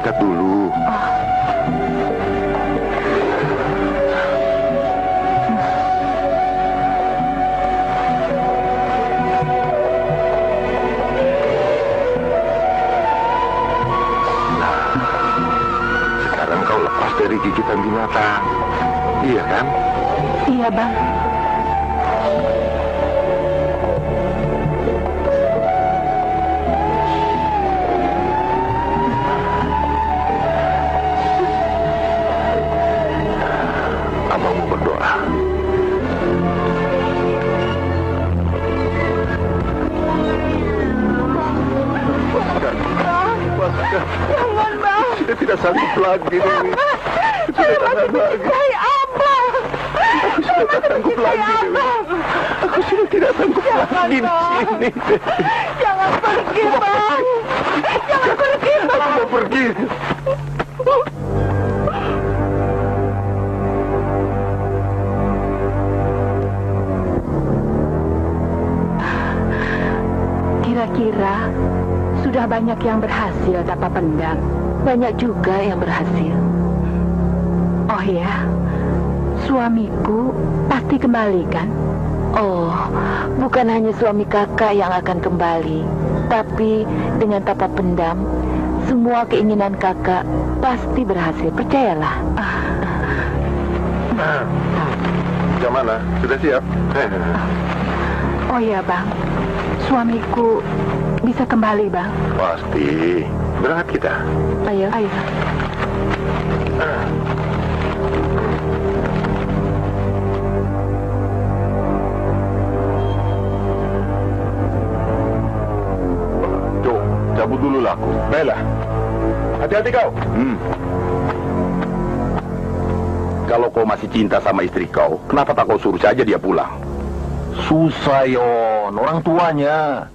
mengikat dulu. Nah, sekarang kau lepas dari gigitan binatang. Iya kan? Iya, Bang. Abang mau berdoa. Jangan, Bang. Sudah tidak sanggup lagi, Dewi. Sudah tak sanggup lagi. Abang. Aku sudah tak sanggup lagi, Dewi. Aku sudah tidak sanggup lagi di sini. Jangan pergi, Bang. Jangan pergi, Bang. Aku mau pergi. Kira-kira sudah banyak yang berhasil tapa pendam. Banyak juga yang berhasil. Oh ya, suamiku pasti kembali kan? Oh, bukan hanya suami kakak yang akan kembali, tapi dengan tapa pendam, semua keinginan kakak pasti berhasil, percayalah. Yang mana? Sudah siap? Oh ya, Bang. Suamiku bisa kembali, Bang. Pasti. Berangkat kita. Ayo. Ayo. Cuk, cabut dulu lah aku. Baiklah. Hati-hati kau. Kalau kau masih cinta sama istri kau, kenapa tak kau suruh saja dia pulang? Susah, Yon. Orang tuanya.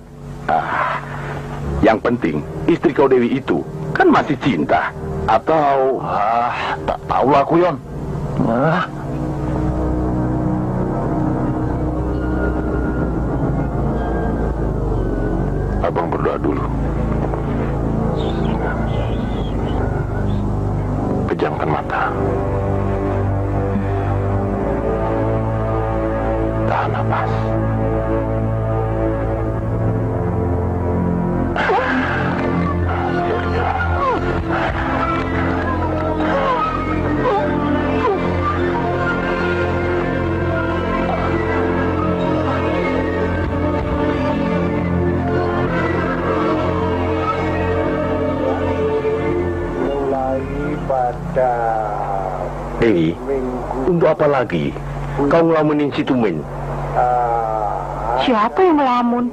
Yang penting, istri kau Dewi itu kan masih cinta. Atau... tak tahu lah aku, Yon. Abang berdoa dulu. Pejamkan mata. Tahan napas. Dewi, untuk apa lagi? Kau ngelamunin si Tumen? Siapa yang melamun?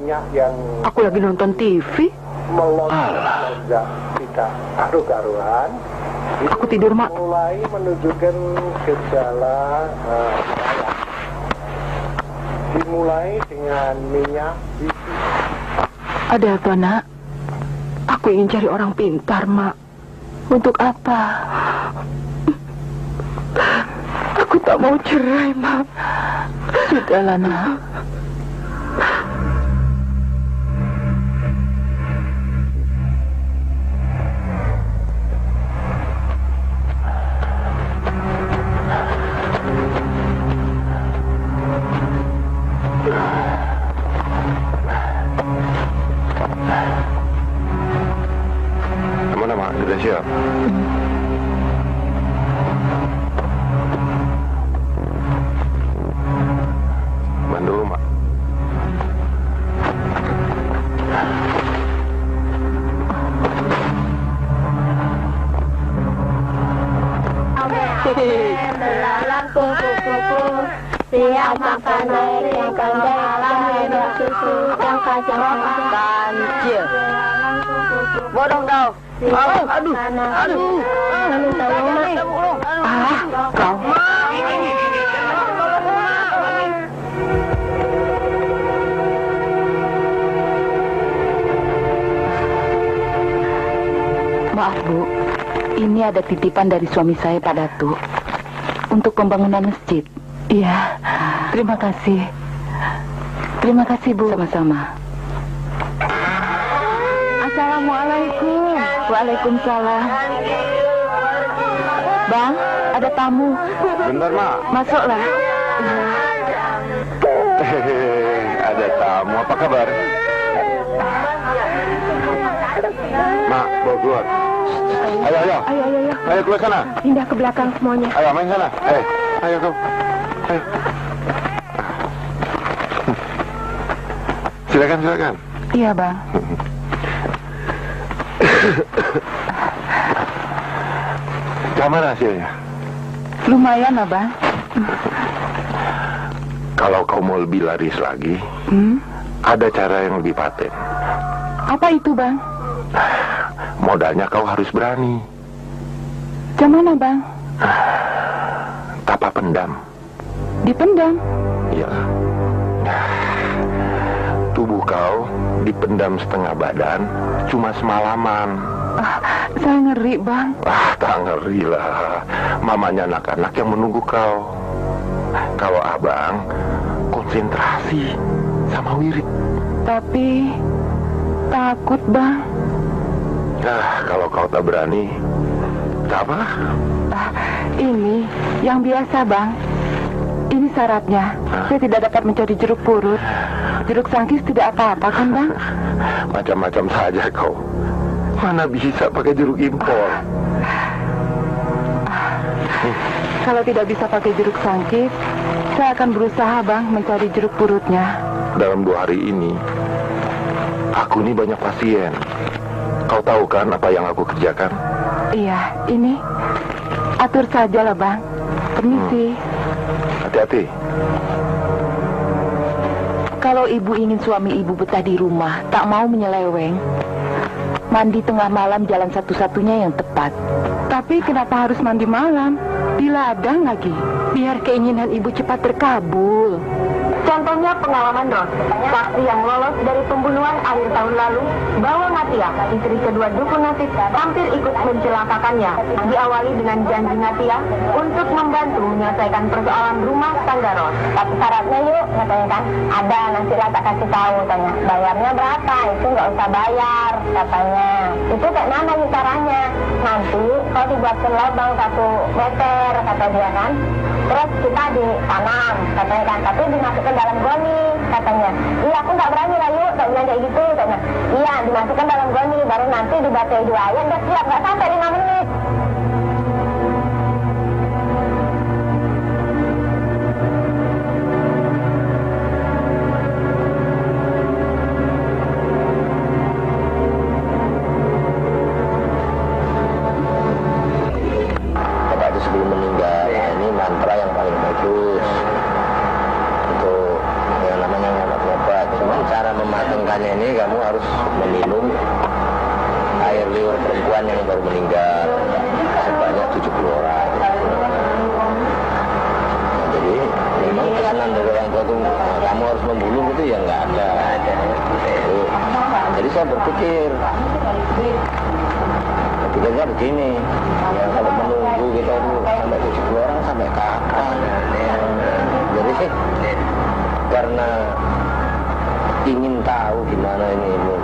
Aku lagi nonton TV. Alah. Aku tidur, Mak. Mulai menunjukkan gejala dimulai dengan minyak biji. Ada apa, Nak? Aku ingin cari orang pintar, Mak. Untuk apa? Aku tak mau cerai, Mak. Sudahlah, Nak. Gimana, Mak? Sudah siap? Bantu, Mak. Belalang kuku-kuku, siap makan air yang dalam minum susu yang kacang Kancil. Bodong kau. Aduh. Kau. Maaf, Bu. Ini ada titipan dari suami saya, Pak Datuk, untuk pembangunan masjid. Iya, terima kasih. Terima kasih, Bu. Sama-sama. Assalamualaikum. Waalaikumsalam. Bang, ada tamu. Bentar, Mak. Masuklah. Ada tamu. Apa kabar? Mak, bawa keluar. Ayo. Ayo. Ayo keluar sana. Pindah ke belakang semuanya. Ayo main sana. Ayo kau. Ayo. Silakan. Iya, Bang. Gimana hasilnya? Lumayan, Abang. Kalau kau mau lebih laris lagi, ada cara yang lebih paten. Apa itu, Bang? Modalnya kau harus berani. Gimana, Bang? Tapa pendam. Dipendam? Iya. Tubuh kau dipendam setengah badan cuma semalaman. Saya ngeri, Bang. Tak ngeri lah. Mamanya anak-anak yang menunggu kau. Kalau abang konsentrasi sama wirid. Tapi takut, Bang. Kalau kau tak berani, tak apa? Ini yang biasa, Bang. Ini syaratnya. Saya tidak dapat mencari jeruk purut. Jeruk sangkis tidak apa-apa, kan, Bang? Macam-macam saja kau. Mana bisa pakai jeruk impor? Kalau tidak bisa pakai jeruk sangkis, saya akan berusaha, Bang, mencari jeruk purutnya. Dalam 2 hari ini, aku ini banyak pasien. Kau tahu kan apa yang aku kerjakan? Iya, ini. Atur saja lah, Bang. Permisi. Hati-hati. Kalau ibu ingin suami ibu betah di rumah, tak mau menyeleweng, mandi tengah malam jalan satu-satunya yang tepat. Tapi kenapa harus mandi malam? Di ladang lagi. Biar keinginan ibu cepat terkabul. Contohnya pengalaman Ros, saksi yang lolos dari pembunuhan akhir tahun lalu, bahwa Natia, istri kedua dukun Nasib, hampir ikut mencelakakannya. Diawali dengan janji Natia untuk membantu menyelesaikan persoalan rumah tangga Ros. Tapi syaratnya yuk, katanya kan, ada nanti lah tak kasih tahu, tanya. Bayarnya berapa? Itu nggak usah bayar, katanya. Itu kayak mana nih caranya? Nanti kalau dibuatkan lubang 1 meter, kata dia kan. Terus kita ditanam, katanya kan, tapi dimasukkan dalam goni, katanya. Iya, aku nggak berani lah yuk, tak bilang kayak gitu, katanya. Iya, dimasukkan dalam goni, baru nanti dibatai 2 ayat, udah siap, nggak sampai 5 menit. Sebelum meninggal, ini mantra yang paling bagus untuk yang namanya ngobat-ngobat. Cuma cara mematangkannya ini kamu harus meminum air liur perempuan yang baru meninggal sebanyak 70 orang. Jadi memang pesanan dari orang tua itu kamu harus membunuh itu ya nggak ada. Jadi saya berpikir pikirnya begini, ya kalau menunggu kita itu sampai 70 orang sampai kapan? Jadi sih karena ingin tahu gimana ini ilmu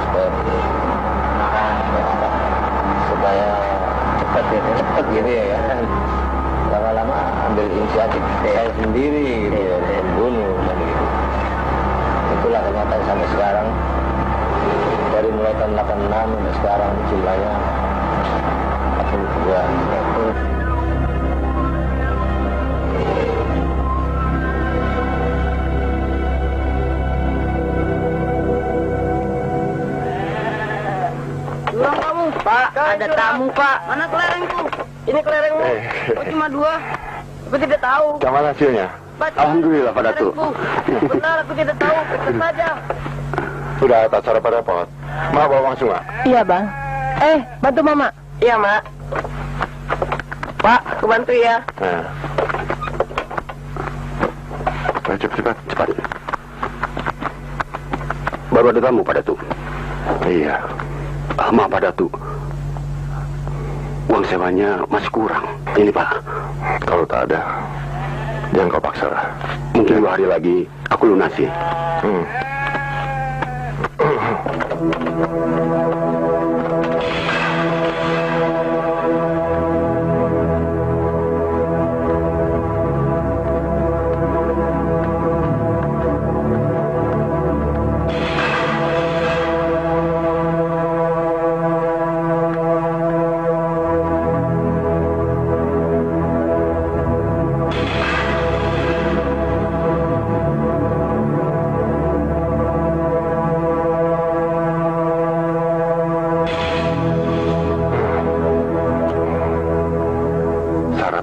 supaya cepat gitu ya kan. Lama-lama ambil inisiatif saya sendiri gitu ya, membunuh dan gitu. Itulah kenyataan sampai sekarang, dari mulai tahun 86 sampai sekarang jumlahnya 42. Pulang kamu, Pak. Ada tamu, Pak. Mana kelerengku? Ini kelerengmu. Oh, cuma 2. Aku tidak tahu. Gimana hasilnya? Baca. Alhamdulillah Pak Datu. Benar, aku tidak tahu. Pesan saja. Sudah tak cara pada pot. Ma bawa langsung, Ma. Iya, Bang. Bantu Mama. Iya, Mak. Pak, aku bantu ya. Nah. Cepat. Baru ada tamu, Pak Datu. Iya. Maaf, Pak Datu. Uang sewanya masih kurang. Ini, Pak. Kalau tak ada, jangan kau paksa lah. Mungkin 2 hari lagi aku lunasi.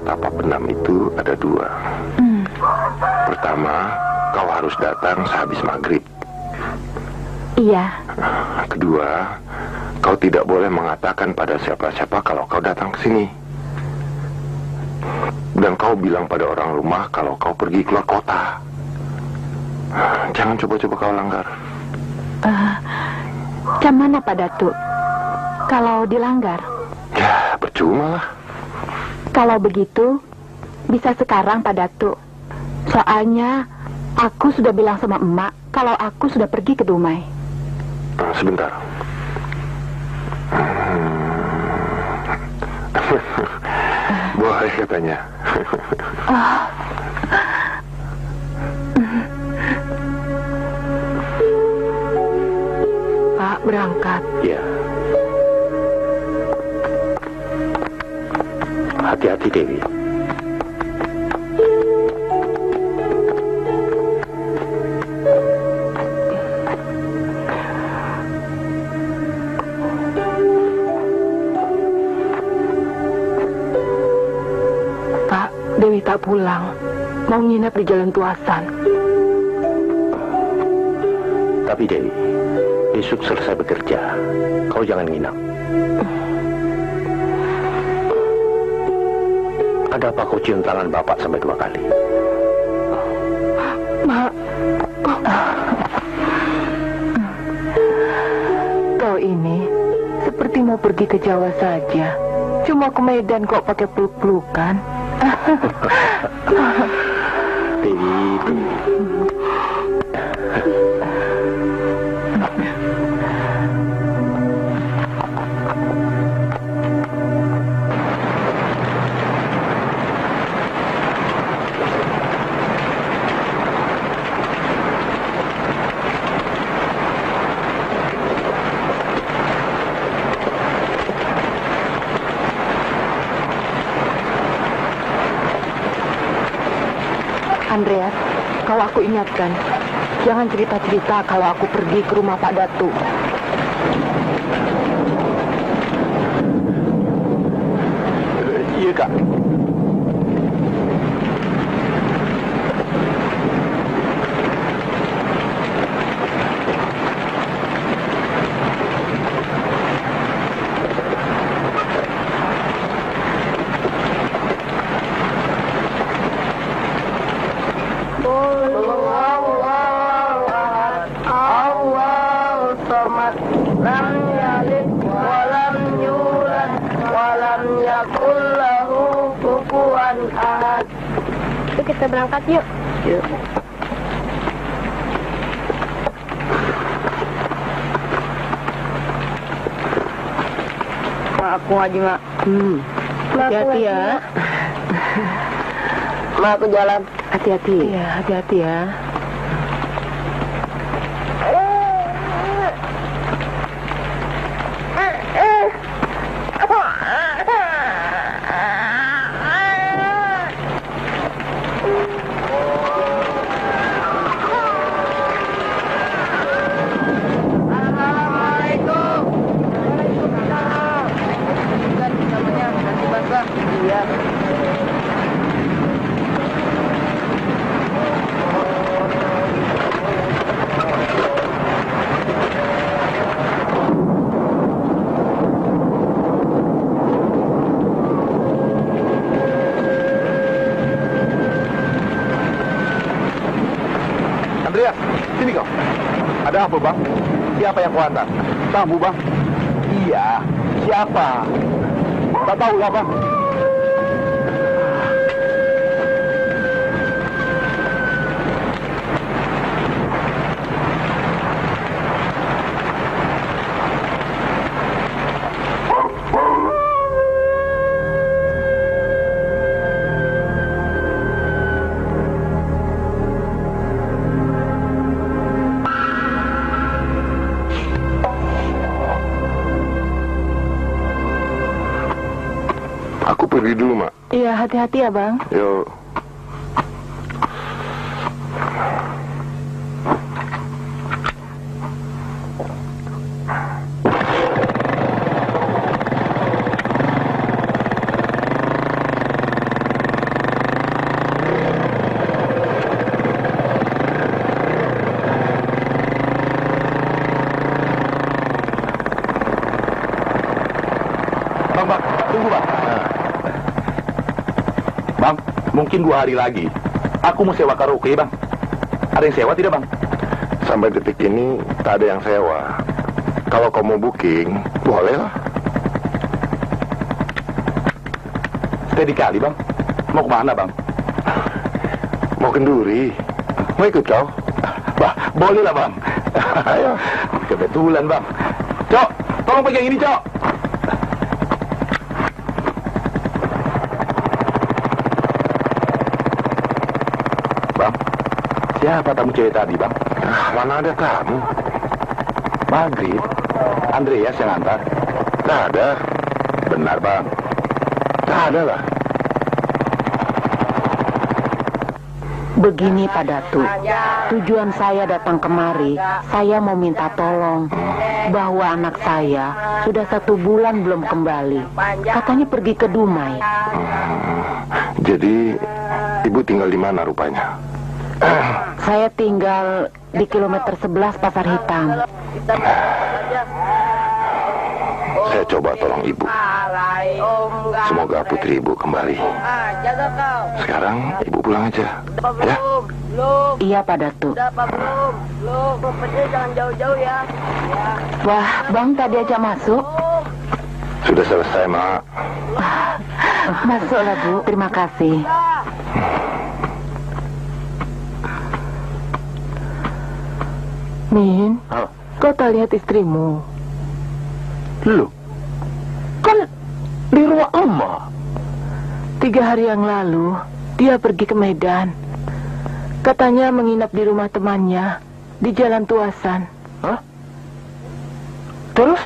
tapak pendam itu ada 2. Pertama, kau harus datang sehabis maghrib. Iya. Kedua, kau tidak boleh mengatakan pada siapa-siapa kalau kau datang ke sini. Dan kau bilang pada orang rumah kalau kau pergi keluar kota. Jangan coba-coba kau langgar. Macam mana Pak Datuk? Kalau dilanggar? Ya, percuma lah. Kalau begitu, bisa sekarang Pak Datuk. Soalnya, aku sudah bilang sama emak kalau aku sudah pergi ke Dumai. Sebentar. Boleh katanya. Pak, berangkat. Ya. Hati-hati, Dewi. Pak, Dewi tak pulang. Mau nginep di Jalan Tuasan. Tapi Dewi, besok selesai bekerja, kau jangan nginap. Ada apa kau cium tangan bapak sampai 2 kali? Mak, kau ini seperti mau pergi ke Jawa saja. Cuma ke Medan kok pakai peluk-pelukan. Dewi. Andreas, kalau aku ingatkan, jangan cerita-cerita kalau aku pergi ke rumah Pak Datuk. Iya, Kak. Kita berangkat yuk. Yuk. Mak, aku ngaji, Mak. Hati-hati ya. Mak, aku jalan. Hati-hati. Iya, hati-hati ya. Andreas, sini kau. Ada apa, Bang? Siapa yang kau antar? Tamu, Bang. Iya, siapa? Tak tahu lah, Bang. Aku pergi dulu, Mak. Iya, hati-hati ya, Bang. Yuk. Bang, mungkin 2 hari lagi aku mau sewa karaoke, Bang. Ada yang sewa tidak, Bang? Sampai detik ini tak ada yang sewa. Kalau kau mau booking, boleh lah. Steady kali, Bang. Mau kemana, Bang? Mau kenduri. Mau ikut kau? Bah, boleh lah, Bang. Ayo. Kebetulan, Bang. Cok, tolong pegang ini, Cok. Bang, siapa tamu cewek tadi, Bang? Mana ada tamu? Maghrib. Andreas yang antar. Tak ada. Benar, Bang. Tak ada lah. Begini Pak Datu, tujuan saya datang kemari, saya mau minta tolong bahwa anak saya sudah 1 bulan belum kembali. Katanya pergi ke Dumai. Jadi, ibu tinggal di mana rupanya? Saya tinggal di kilometer 11 Pasar Hitam. Saya coba tolong ibu. Semoga putri ibu kembali. Sekarang ibu pulang aja, ya? Iya Pak Datu. Jangan jauh-jauh ya. Wah, Bang tadi aja masuk. Sudah selesai, Mak. Masuklah Bu, terima kasih. Min, kau tak lihat istrimu? Loh, kan di rumah emak. 3 hari yang lalu, dia pergi ke Medan. Katanya menginap di rumah temannya di Jalan Tuasan. Hah? Terus?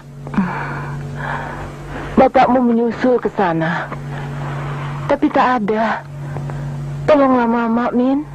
Bapakmu menyusul ke sana, tapi tak ada. Tolonglah Mama, Min.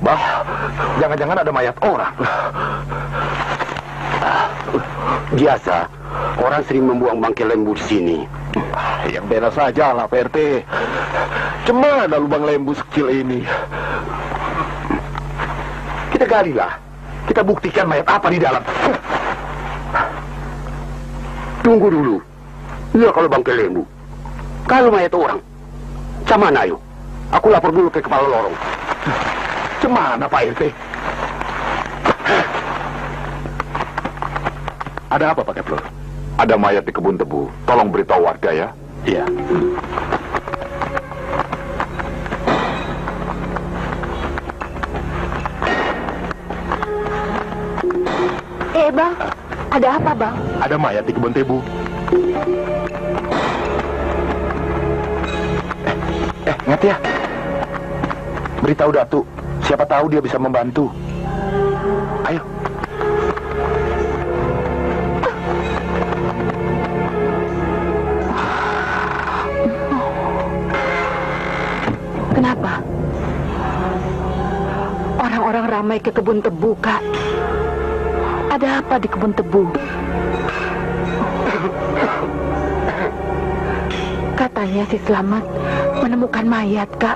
Bah, jangan-jangan ada mayat orang. Biasa, orang sering membuang bangkai lembu di sini. Yang beres saja lah, Pak RT. Cemana lubang lembu sekecil ini? Kita gali lah. Kita buktikan mayat apa di dalam. Tunggu dulu. Ya kalau bangkai lembu. Kalau mayat orang, camana ayo. Aku lapor dulu ke kepala lorong. Cemana, Pak RT? Ada apa, Pak Kepler? Ada mayat di kebun tebu. Tolong beritahu warga ya. Iya. Bang, ada apa, Bang? Ada mayat di kebun tebu. Ingat ya. Beritahu Datu. Siapa tahu dia bisa membantu. Ayo. Kenapa? Orang-orang ramai ke kebun tebu, Kak. Ada apa di kebun tebu? Katanya si Slamet menemukan mayat, Kak.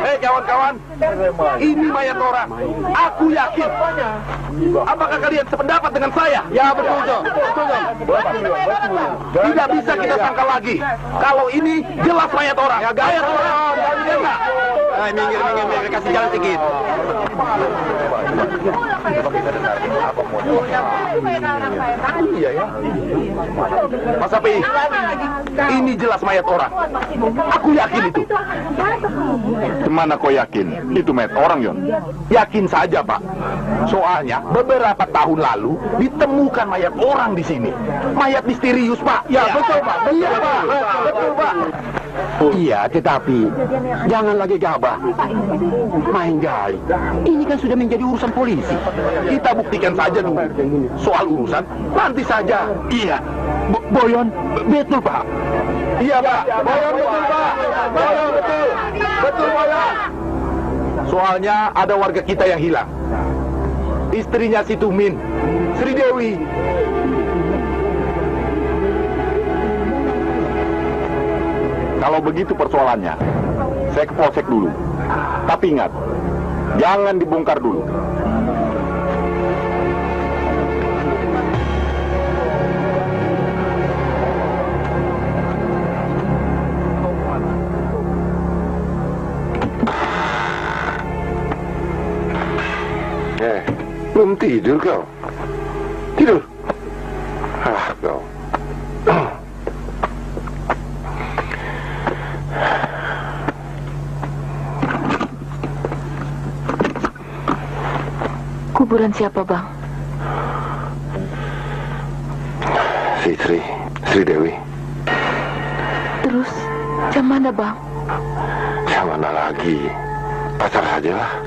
Hei kawan-kawan, ini mayat orang. Aku yakin. Apakah kalian sependapat dengan saya? Ya betul, Dok. Tidak bisa kita sangka lagi kalau ini jelas mayat orang. Ya, mayat orang. Minggir, kasih jalan sedikit. Iya ya. Mas Api, ini jelas mayat orang. Aku yakin itu. Gimana kau yakin? Itu mayat orang, Yon? Yakin saja, Pak. Soalnya beberapa tahun lalu ditemukan mayat orang di sini. Mayat misterius, Pak. Ya, betul, Pak. Iya, Pak. Betul, Pak. Iya, tetapi jangan lagi gabah. Main gali. Ini kan sudah menjadi urusan polisi. Kita buktikan saja dulu. Soal urusan, nanti saja. Iya. Boyon, betul, Pak. Iya, Pak. Boyon betul, Pak. Boyon betul. Betul, Boyon. Soalnya ada warga kita yang hilang. Istrinya si Tumin, Sri Dewi. Kalau begitu persoalannya, saya ke polsek dulu. Tapi ingat, jangan dibongkar dulu. Belum tidur kau? Tidur? Ah, kau. Kuburan siapa, Bang? Sri Dewi. Terus, jam mana, Bang? Jam mana lagi? Pacar sajalah.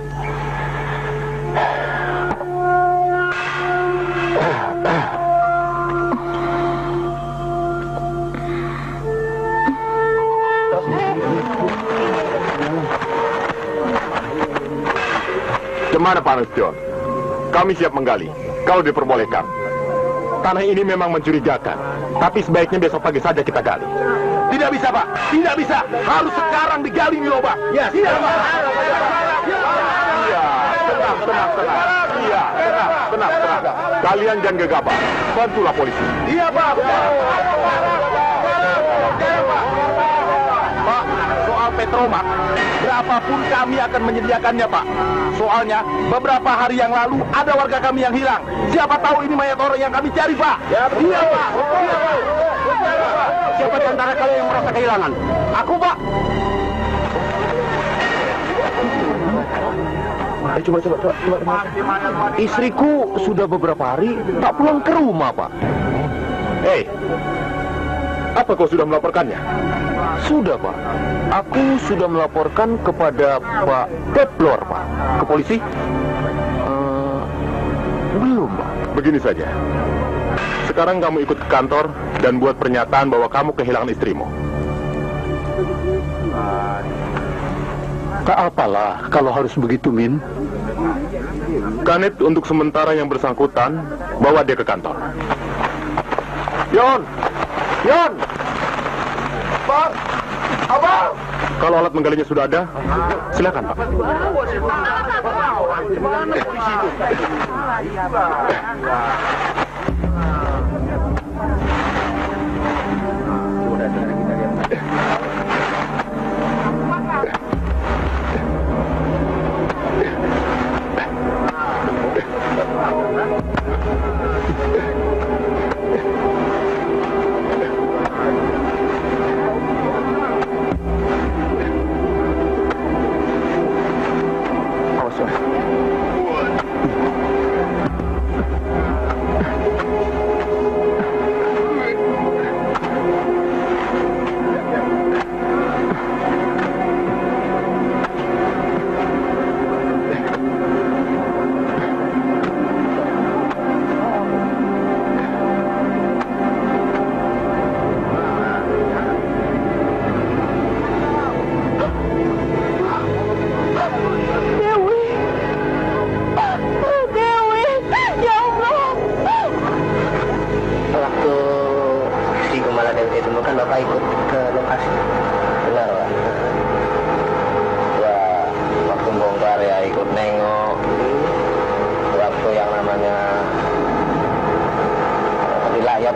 Gimana Pak Nustion? Kami siap menggali, kalau diperbolehkan. Tanah ini memang mencurigakan, tapi sebaiknya besok pagi saja kita gali. Tidak bisa, Pak. Tidak bisa. Harus sekarang digali nih, Pak. Ya, tidak, Pak. Iya, tenang. Iya, tenang. Kalian jangan gegabah. Bantulah polisi. Iya, Pak. Pak, soal Petromak, berapapun kami akan menyediakannya, Pak. Soalnya, beberapa hari yang lalu ada warga kami yang hilang. Siapa tahu ini mayat orang yang kami cari, Pak. Ya, iya, Pak. Siapa di antara kalian yang merasa kehilangan? Aku, Pak. Coba. Istriku sudah beberapa hari tak pulang ke rumah, Pak. Hei, apa kau sudah melaporkannya? Sudah, Pak. Aku sudah melaporkan kepada Pak Teplor, Pak. Ke polisi? Belum, Pak. Begini saja. Sekarang kamu ikut ke kantor dan buat pernyataan bahwa kamu kehilangan istrimu. Tak apalah kalau harus begitu, Min. Kanit untuk sementara yang bersangkutan, bawa dia ke kantor. Yon! Bang! Abang! Kalau alat menggalinya sudah ada, silakan, Pak.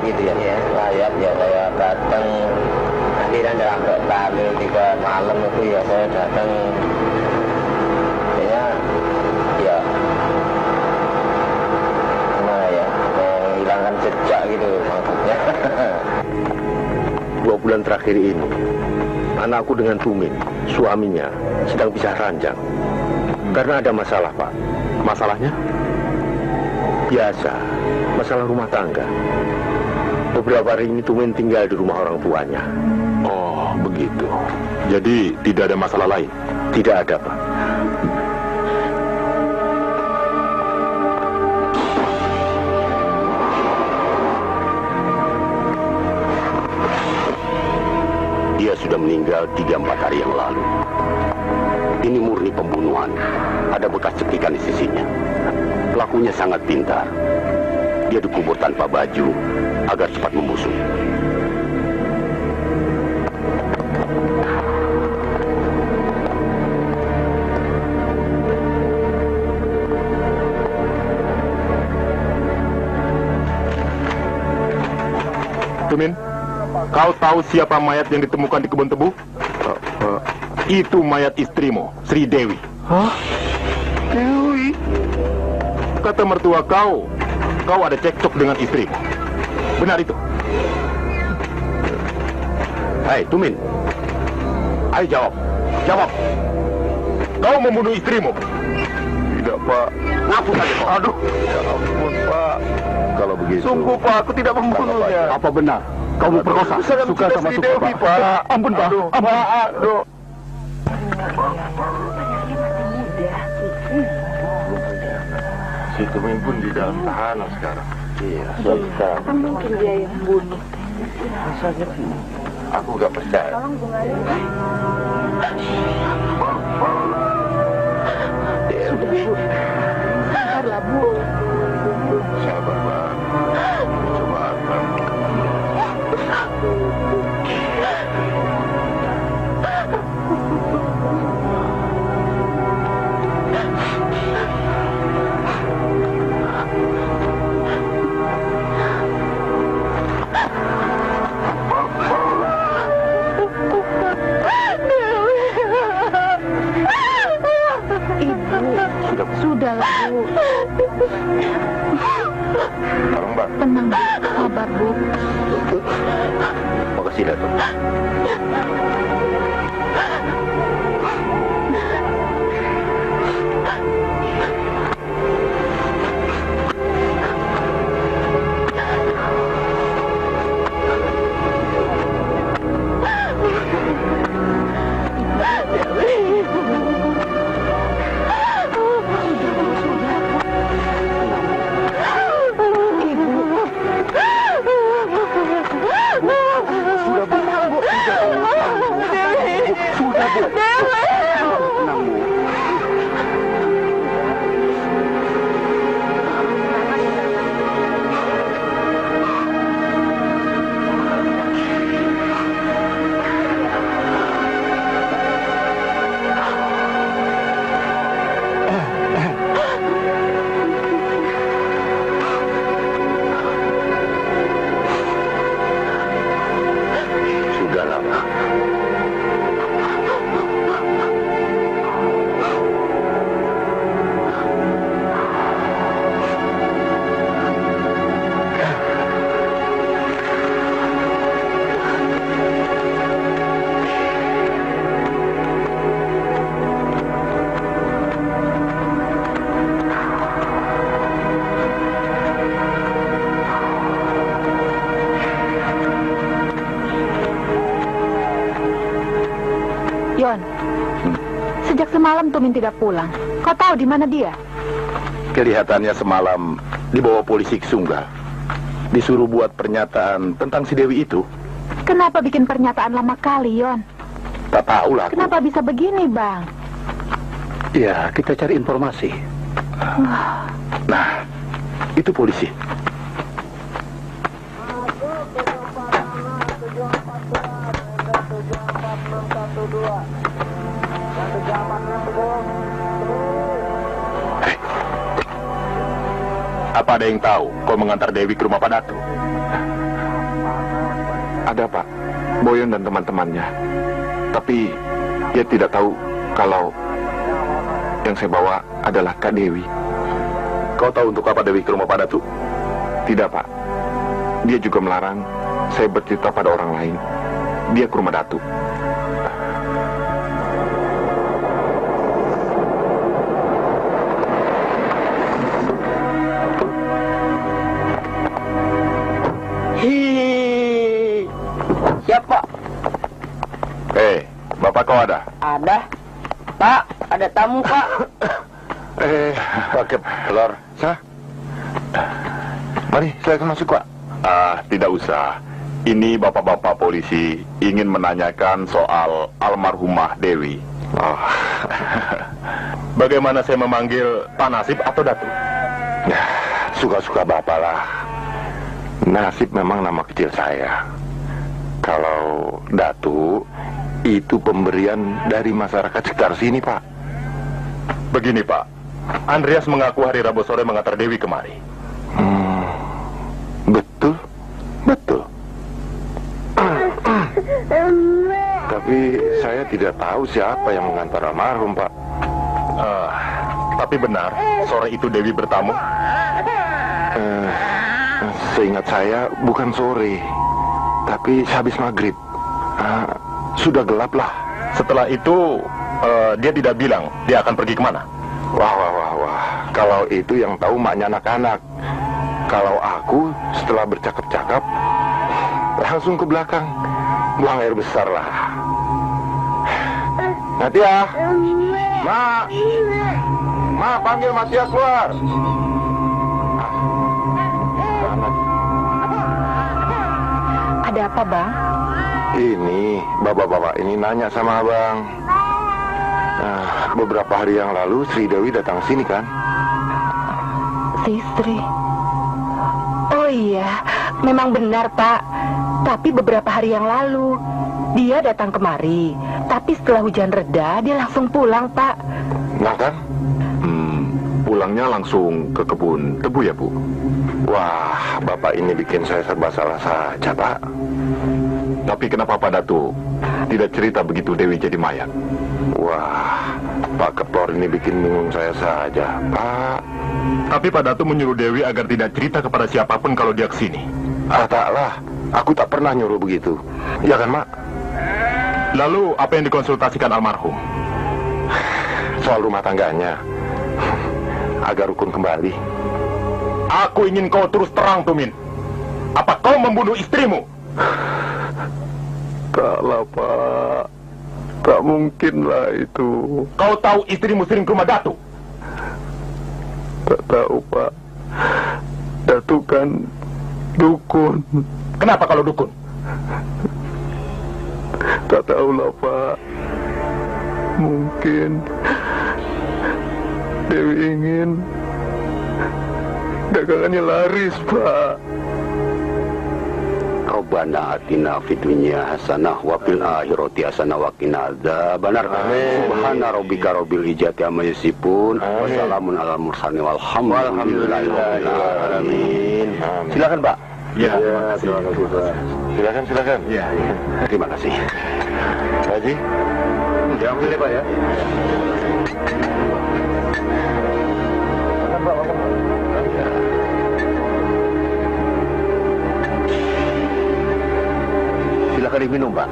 gitu ya? Iya, layat ya saya datang. Akhirnya sampai tanggal 3 malam itu ya saya datang. Ya, nah ya, menghilangkan jejak gitu maksudnya. 2 bulan terakhir ini, anakku dengan Tumin, suaminya, sedang pisah ranjang. Karena ada masalah, Pak. Masalahnya? Biasa, masalah rumah tangga. Beberapa hari ini Tumin tinggal di rumah orang tuanya. Oh, begitu. Jadi tidak ada masalah lain? Tidak ada, Pak. Dia sudah meninggal 3-4 hari yang lalu. Ini murni pembunuhan. Ada bekas cekikan di sisinya. Pelakunya sangat pintar. Dia dikubur tanpa baju agar cepat membusuk. Tumin, kau tahu siapa mayat yang ditemukan di kebun tebu? Itu mayat istrimu, Sri Dewi. Hah? Dewi? Kata mertua kau ada cekcok dengan istrimu. Benar itu? Hai, Tumin. Ayo jawab. Jawab. Kau membunuh istrimu? Tidak, Pak. Ngaku saja, Pak. Aduh. Ya ampun, Pak. Kalau begitu... Sungguh, Pak, aku tidak membunuhnya. Apa benar? Kau memperkosa? Saya Suka sama Sri suka, Dewi, Pak. Ampun, Pak. Aduh. Si Tumin pun di dalam tahanan sekarang. Iya, Apa mungkin dia yang bunuh? rasanya aku gak percaya. Sabarlah, Bu. Sabar, Pak. Coba apa? Sudahlah, Bu. Tolong, Mbak. Tenang, Bu. Sabar, Bu. Makasih, Datuk. Yon, sejak semalam Tumin tidak pulang. Kau tahu di mana dia? Kelihatannya semalam dibawa polisi ke Sunggal. Disuruh buat pernyataan tentang si Dewi itu. Kenapa bikin pernyataan lama kali, Yon? Tak tahu lah. Kenapa bisa begini, Bang? Ya, kita cari informasi. Nah, itu polisi. Apa ada yang tahu kau mengantar Dewi ke rumah Pak Datuk? Ada, Pak. Boyon dan teman-temannya. Tapi dia tidak tahu kalau yang saya bawa adalah Kak Dewi. Kau tahu untuk apa Dewi ke rumah Pak Datu? Tidak, Pak. Dia juga melarang saya bercerita pada orang lain. Dia ke rumah Datu. Siapa? Bapak kau ada? Ada. Pak, ada tamu, Pak. Pakai telur. Sah? Mari, silakan masuk, Pak. Tidak usah. Ini bapak-bapak polisi ingin menanyakan soal almarhumah Dewi. Bagaimana saya memanggil Pak Nasib atau Datu? Ya, suka-suka Bapak lah. Nasib memang nama kecil saya. Kalau Datu, itu pemberian dari masyarakat sekitar sini, Pak. Begini, Pak. Andreas mengaku hari Rabu sore mengantar Dewi kemari. Betul? Betul. Tapi saya tidak tahu siapa yang mengantar almarhum, Pak. Tapi benar, sore itu Dewi bertamu? Seingat saya bukan sore, tapi habis maghrib. Sudah gelap lah. Setelah itu, dia tidak bilang dia akan pergi kemana? Wah. Kalau itu yang tahu maknya anak-anak. Kalau aku setelah bercakap-cakap, langsung ke belakang. Buang air besar lah. Natia. Ma, panggil Natia keluar. Ada apa, Bang? Ini, bapak-bapak ini nanya sama abang. Beberapa hari yang lalu Sri Dewi datang sini kan? Si Sri. Oh iya, memang benar, Pak. Tapi beberapa hari yang lalu dia datang kemari. Tapi setelah hujan reda, dia langsung pulang, Pak. Nah kan? Pulangnya langsung ke kebun tebu ya, Bu? Wah, bapak ini bikin saya serba salah saja, Pak. Tapi kenapa Pak Datu tidak cerita begitu Dewi jadi mayat? Wah, Pak Keplor ini bikin bingung saya saja, Pak. Tapi Pak Datu menyuruh Dewi agar tidak cerita kepada siapapun kalau dia kesini. Taklah, aku tak pernah nyuruh begitu. Ya kan, Mak? Lalu apa yang dikonsultasikan almarhum? Soal rumah tangganya, agar rukun kembali. Aku ingin kau terus terang, Tumin. Apa kau membunuh istrimu? Taklah, Pak. Tak mungkinlah itu. Kau tahu istrimu sering ke rumah Datu? Tak tahu, Pak. Datu kan dukun. Kenapa kalau dukun? Tak tahulah, Pak. Mungkin Dewi ingin dagangannya laris, Pak. Rabbana atina fid dunya hasanah wa fil akhirati hasanah wa qina adzabannar. Subhana rabbika rabbil izzati amma yasifun wa salamun alal mursalin walhamdulillahi rabbil alamin. Silakan, Pak. Ya, Silakan. Ya. Terima kasih. Haji. Diambil ya, Pak ya. Silakan diminum, Pak.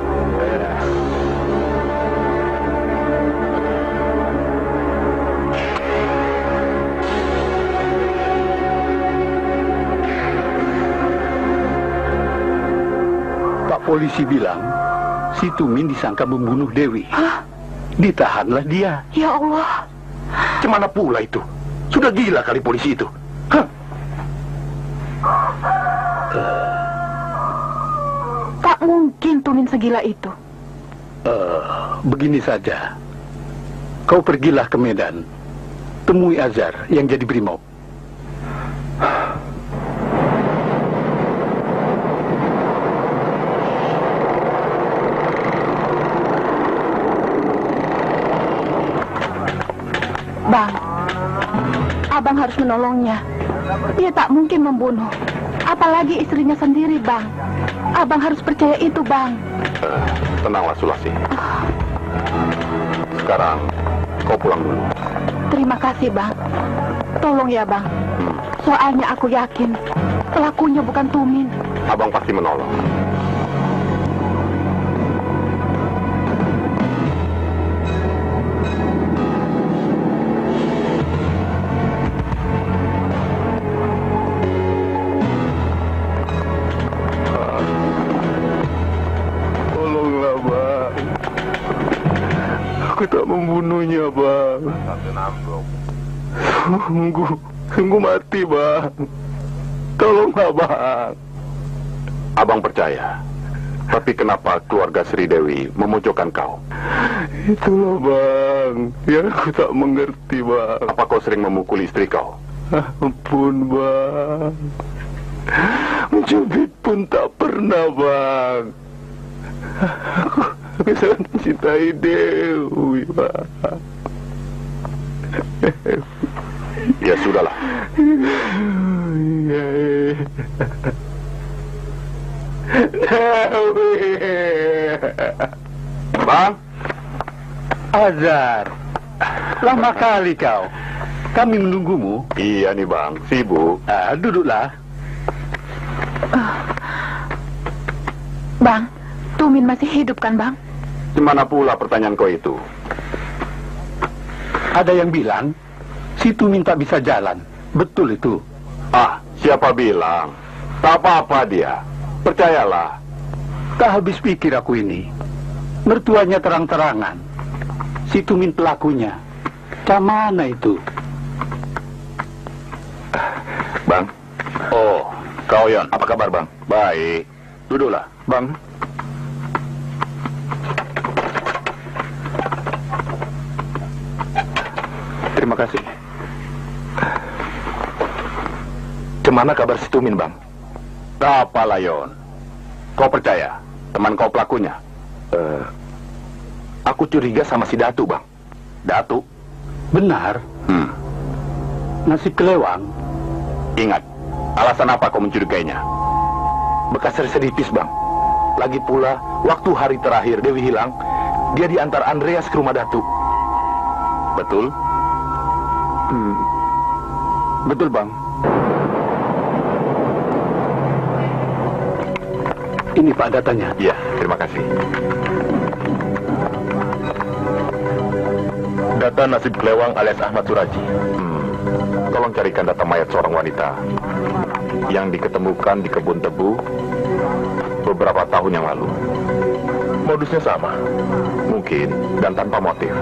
Pak polisi bilang si Tumin disangka membunuh Dewi. Hah? Ditahanlah dia. Ya Allah. Cemana pula itu? Sudah gila kali polisi itu. Hah? Tak mungkin Tumin segila itu. Begini saja. Kau pergilah ke Medan. Temui Azhar yang jadi brimob. Bang, abang harus menolongnya. Dia tak mungkin membunuh. Apalagi istrinya sendiri, Bang. Abang harus percaya itu, Bang. Tenanglah, Sulasi. Sekarang, kau pulang dulu. Terima kasih, Bang. Tolong ya, Bang. Soalnya aku yakin pelakunya bukan Tumin. Abang pasti menolong. Tolonglah, Bang. Aku tak membunuhnya, Bang. Sungguh mati, Bang. Tolonglah, Bang. Abang percaya. Tapi kenapa keluarga Sri Dewi memojokkan kau? Itulah, Bang, yang aku tak mengerti, Bang. Apa kau sering memukul istri kau? Ampun, Bang. Mencubit pun tak pernah, Bang. Aku sangat mencintai Dewi, Bang. Ya sudahlah. Bang Azhar, lama kali kau. Kami menunggumu. Iya nih, Bang, sibuk. Duduklah. Bang, Tumin masih hidup kan, Bang? Gimana pula pertanyaan kau itu? Ada yang bilang si Tumin tak bisa jalan. Betul itu? Siapa bilang? Tak apa-apa dia. Percayalah. Tak habis pikir aku ini. Mertuanya terang-terangan. Si Tumin pelakunya. Camana itu? Bang. Oh, kau Yon. Apa kabar, Bang? Baik. Duduklah. Bang. Terima kasih. Gimana kabar si Tumin, Bang? Apalah, Yon. Kau percaya teman kau pelakunya? Aku curiga sama si Datu, Bang. Datu? Benar. Nasib kelewang. Ingat, alasan apa kau mencurigainya? Bekas residivis, Bang. Lagi pula, waktu hari terakhir Dewi hilang, dia diantar Andreas ke rumah Datu. Betul? Betul, Bang. Ini Pak datanya. Iya, terima kasih. Data nasib kelewang alias Ahmad Suraji. Tolong carikan data mayat seorang wanita yang diketemukan di kebun tebu beberapa tahun yang lalu. Modusnya sama. Mungkin, dan tanpa motif.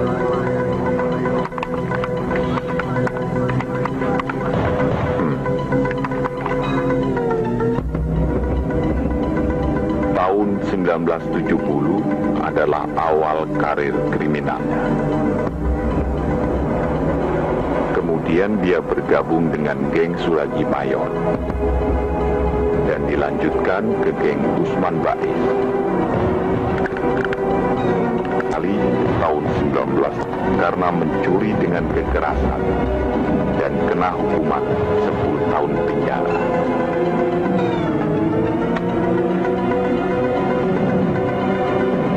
Tahun 1970 adalah awal karir kriminalnya. Kemudian dia bergabung dengan geng Sulagi Mayon dan dilanjutkan ke geng Usman Bais. Kali tahun 19 karena mencuri dengan kekerasan dan kena hukuman 10 tahun penjara.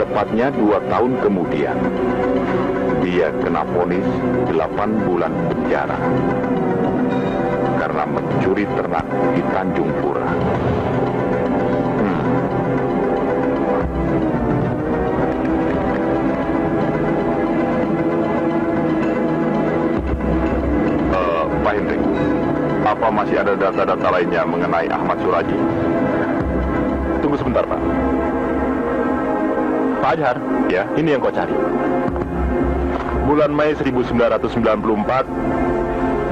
Tepatnya 2 tahun kemudian, dia kena vonis 8 bulan penjara karena mencuri ternak di Tanjung Pura. Pak Hendrik, apa masih ada data-data lainnya mengenai Ahmad Suraji? Tunggu sebentar, Pak. Pak Adhar, Ya? ini yang kau cari. Bulan Mei 1994,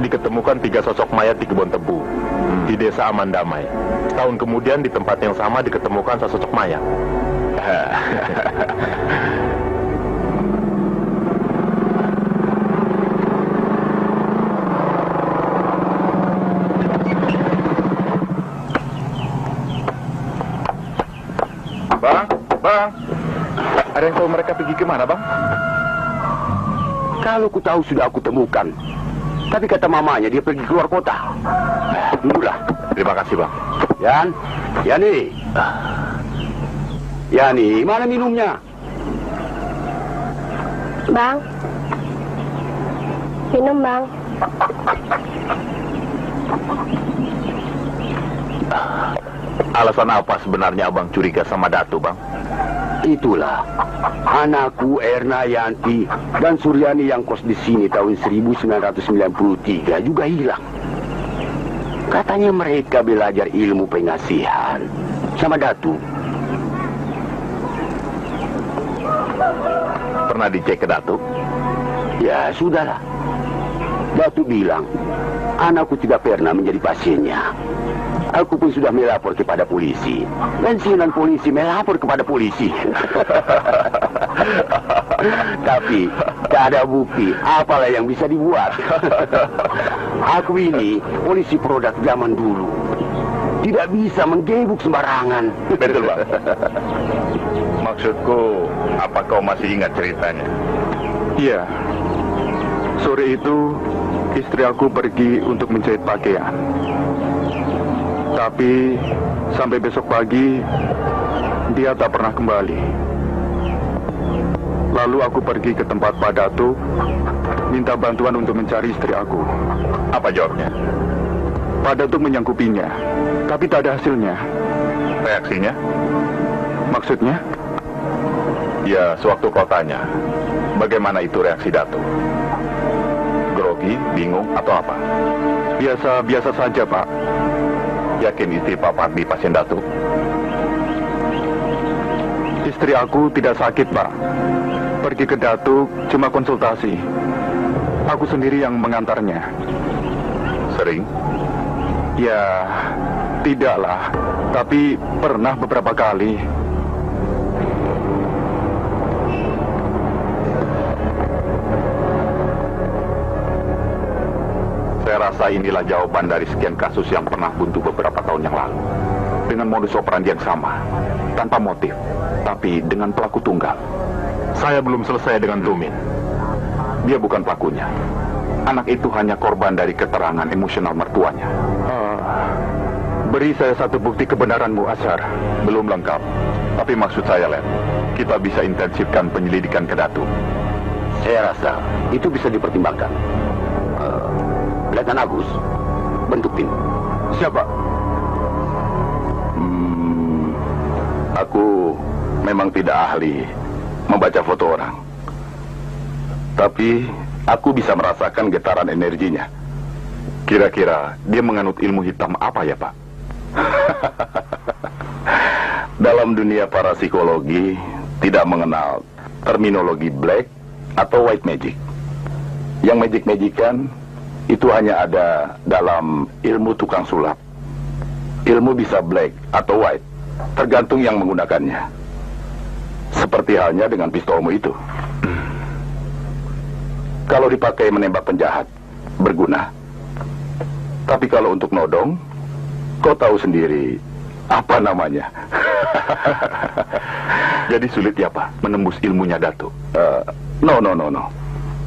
diketemukan 3 sosok mayat di kebun tebu, di desa Aman Damai. Tahun kemudian di tempat yang sama diketemukan sesosok mayat. Bang, ada yang tahu mereka pergi kemana, Bang? Kalau ku tahu sudah aku temukan. Tapi kata mamanya dia pergi keluar kota. Duduklah. Terima kasih, Bang. Yani. Yani, mana minumnya? Bang. Minum, Bang. Alasan apa sebenarnya abang curiga sama Datu, Bang? Itulah, anakku Erna Yanti dan Suryani yang kos di sini tahun 1993 juga hilang. Katanya mereka belajar ilmu pengasihan sama Datu. Pernah dicek ke Datu? Ya, sudahlah. Datu bilang, anakku tidak pernah menjadi pasiennya. Aku pun sudah melapor kepada polisi. Pensiunan polisi melapor kepada polisi. Tapi, tak ada bukti. Apalah yang bisa dibuat. Aku ini polisi produk zaman dulu. Tidak bisa menggebuk sembarangan. Betul, Bang. Maksudku, apa kau masih ingat ceritanya? Iya. Sore itu, istri aku pergi untuk menjahit pakaian. Tapi, sampai besok pagi, dia tak pernah kembali. Lalu aku pergi ke tempat Pak Datu, minta bantuan untuk mencari istri aku. Apa jawabnya? Pak Datu menyangkupinya, tapi tak ada hasilnya. Reaksinya? Maksudnya? Ya, sewaktu kau tanya, bagaimana itu reaksi Datu? Grogi, bingung, atau apa? Biasa saja, Pak. Yakin istri Pak Pardi pasien Datu? Istri aku tidak sakit, Pak. Pergi ke Datu cuma konsultasi. Aku sendiri yang mengantarnya. Sering? Ya, tidaklah. Tapi pernah beberapa kali. Saya rasa inilah jawaban dari sekian kasus yang pernah buntu beberapa tahun yang lalu. Dengan modus operandi yang sama, tanpa motif, tapi dengan pelaku tunggal. Saya belum selesai dengan Tumin. Dia bukan pelakunya. Anak itu hanya korban dari keterangan emosional mertuanya. Beri saya satu bukti kebenaranmu, Ashar. Belum lengkap. Tapi maksud saya, Len, kita bisa intensifkan penyelidikan ke Datu. Saya rasa itu bisa dipertimbangkan. Letnan Agus, bentuk tim. Siapa? Aku memang tidak ahli membaca foto orang. Tapi aku bisa merasakan getaran energinya. Kira-kira dia menganut ilmu hitam apa ya, Pak? Dalam dunia parapsikologi tidak mengenal terminologi black atau white magic. Yang magic-magican itu hanya ada dalam ilmu tukang sulap. Ilmu bisa black atau white, tergantung yang menggunakannya. Seperti halnya dengan pistolmu itu. Kalau dipakai menembak penjahat, berguna. Tapi kalau untuk nodong, kau tahu sendiri apa namanya. Jadi sulit ya, Pak, menembus ilmunya Datu. No.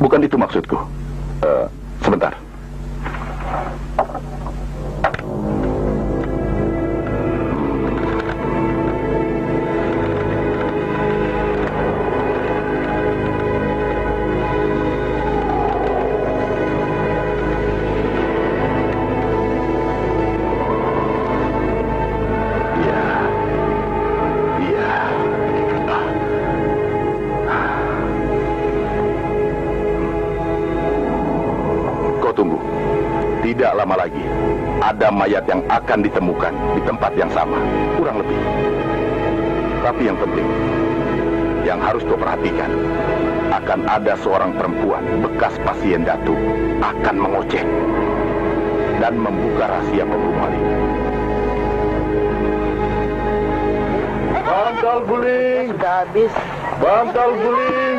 Bukan itu maksudku. Sebentar. Tunggu. Tidak lama lagi ada mayat yang akan ditemukan di tempat yang sama, kurang lebih. Tapi yang penting, yang harus kau perhatikan, akan ada seorang perempuan bekas pasien Datu akan mengoceh dan membuka rahasia pemburu maling. Bantal guling. Sudah habis. Bantal guling.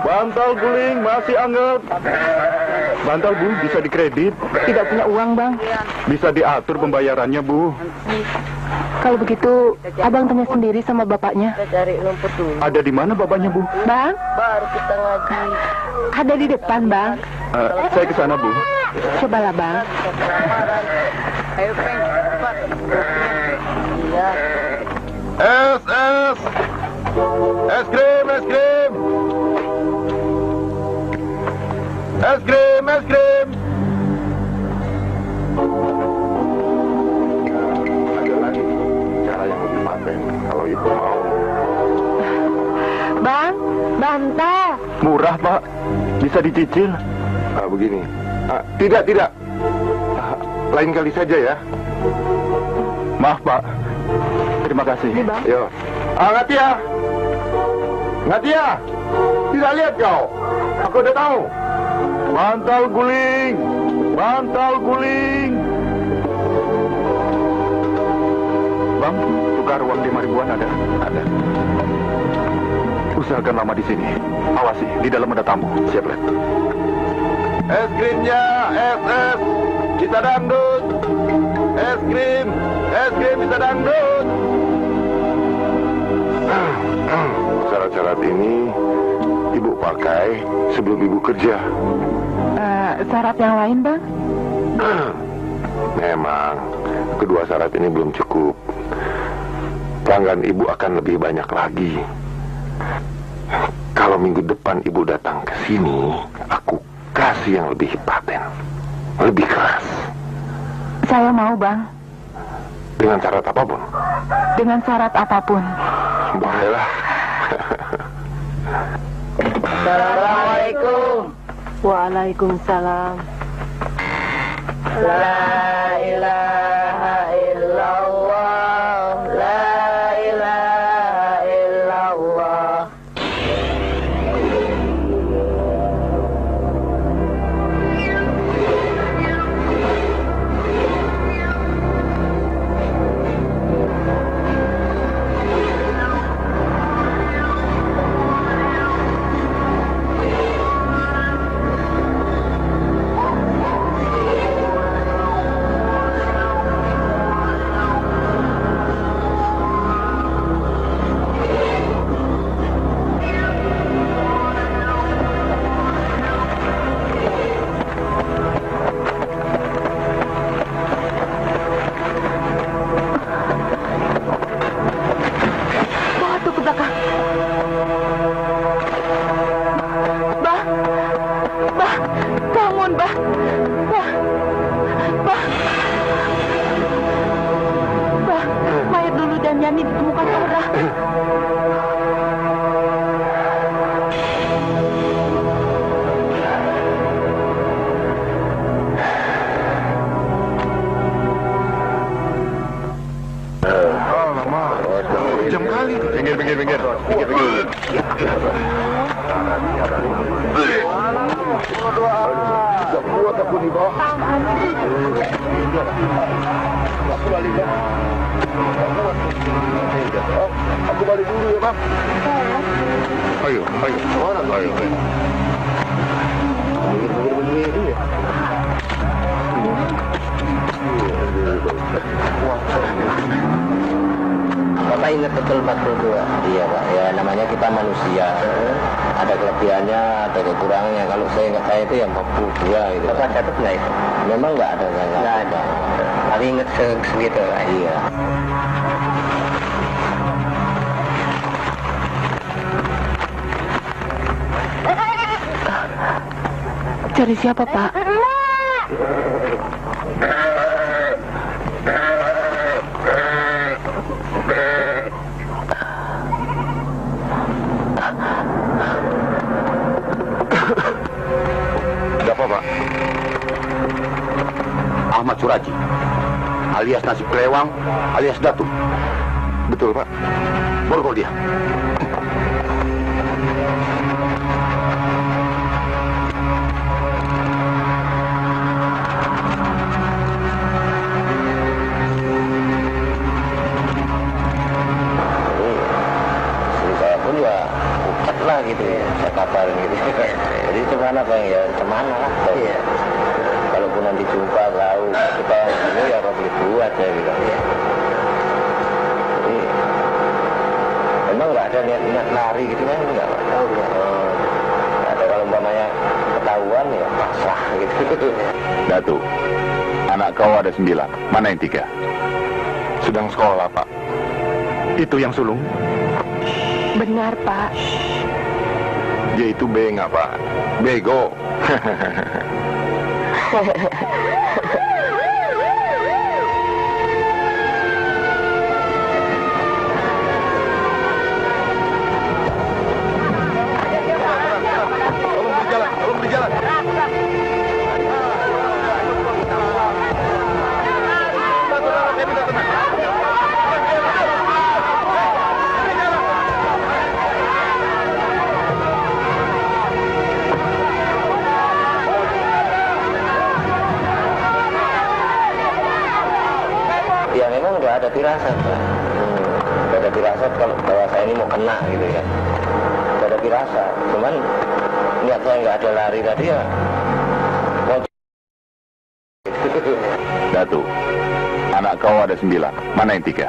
Bantal guling masih anget. Bantal, Bu, bisa dikredit. Tidak punya uang, Bang. Bisa diatur pembayarannya, Bu. Kalau begitu, Abang tanya sendiri sama bapaknya. Kita cari rumput dulu. Ada di mana bapaknya, Bu? Bang? Baru kita ngaji. Ada di depan, Bang. Saya ke sana, Bu. Cobalah, Bang. Ayo, Peng. Cepat. Iya. Es. Es krim, es krim. Es krim, es krim. Ada lagi cara yang lebih paten kalau ibu mau. Bang, bantal. Murah, Pak. Bisa dicicil. Begini. Tidak. Lain kali saja ya. Maaf, Pak. Terima kasih. Ini, Bang. Yo. Ngatia. Ngatia. Tidak lihat kau. Aku udah tahu. Bantal guling. Bantal guling. Bang, tukar uang 5 ribuan ada? Ada. Usahakan lama di sini. Awasi, di dalam ada tamu. Siap, Lek. Es krimnya, es. Bisa dangdut. Es krim bisa dangdut. Syarat-syarat ini ibu pakai sebelum ibu kerja. Syarat yang lain, Bang? Memang kedua syarat ini belum cukup. Pelanggan ibu akan lebih banyak lagi. Kalau minggu depan ibu datang ke sini, aku kasih yang lebih paten, lebih keras. Saya mau, Bang. Dengan syarat apapun? Dengan syarat apapun. Bolehlah. Assalamualaikum. Waalaikumsalam. La ilaha illallah. La ilaha illallah. Yani ditemukan orang. Jam kali. Pinggir. Gak kuat aku nih, Bang. Aku balik dulu ya, Bang. Ayo. Begini. Bapak ingat betul 42. Iya, Pak. Ya namanya kita manusia. Ada kelebihannya, ada kekurangannya. Kalau saya ingat saya itu yang 42 gitu. Bapak catat nggak itu? Memang nggak ada. Nggak ada. Tapi ingat segitu, Pak. Iya. Cari siapa, Pak? Ada apa, Pak? Ahmad Suraji, alias Nasib Kelewang, alias Datu. Betul, Pak. Borgol dia. Gitu ya, saya kabarin gitu. Jadi kemana Bang ya, kemana lah. Iya. Kalaupun nanti jumpa tahu kita ini ya apa boleh buat ya gitu. Iya. Jadi memang nggak ada niat lari gitu kan, nggak tahu ya. Ada kalau umpamanya ketahuan ya pasrah gitu. Datu, anak kau ada 9, mana yang 3? Sedang sekolah, Pak. Itu yang sulung. Benar, Pak. Dia itu benga, Pak. Bego. Tolong berjalan. Ya memang nggak ada firasat, Pak. Nggak ada firasat kalau bahwa saya ini mau kena gitu ya. Nggak ada firasat. Cuman niat saya nggak ada lari tadi ya. Mau Datu, anak kau ada 9. Mana yang 3?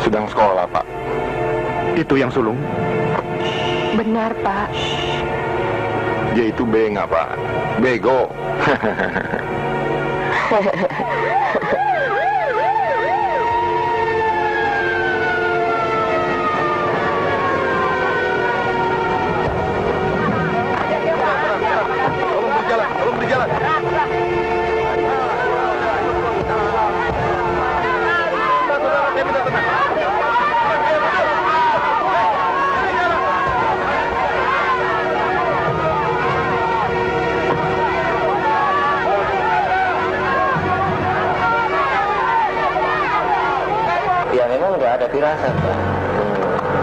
Sedang sekolah, Pak. Itu yang sulung. Benar, Pak. Dia itu benga, Pak. Bego. Tolong berjalan. Ya memang nggak ada firasat, Pak.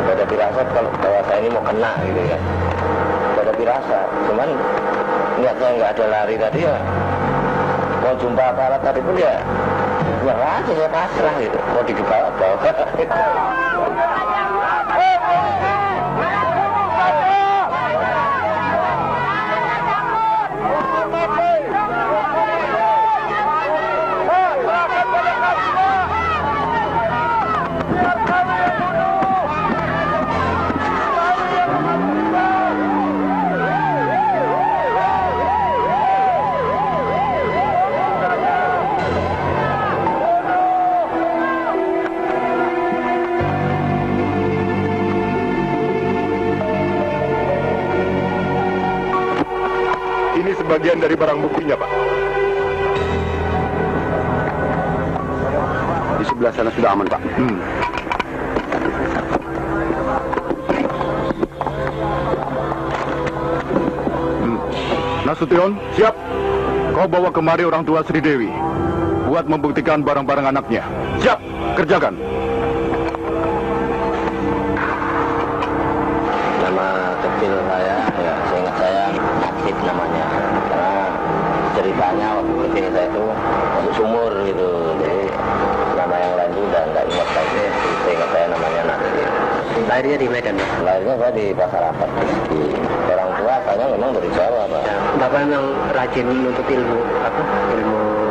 Nggak ada firasat kalau bahwa saya ini mau kena gitu ya. Nggak ada firasat. Cuman niat saya nggak ada lari tadi ya. Mau jumpa aparat tadi pun ya aja saya pasrah gitu. Mau dibawa-bawa. Ini sebagian dari barang buktinya, Pak. Di sebelah sana sudah aman, Pak. Nasution, siap. Kau bawa kemari orang tua Sri Dewi buat membuktikan barang-barang anaknya. Siap, kerjakan. Nama kecil saya, ya seingat saya Nasib namanya. Karena ceritanya waktu kecil saya itu masuk sumur gitu. Jadi nama yang lain itu udah nggak ingat lagi. Seingat saya namanya Nasib. Lahirnya di Medan, Pak? Lahirnya saya di Pasar Apat. Orang tua saya memang dari Jawa, Pak. Ya, Bapak memang rajin menuntut ilmu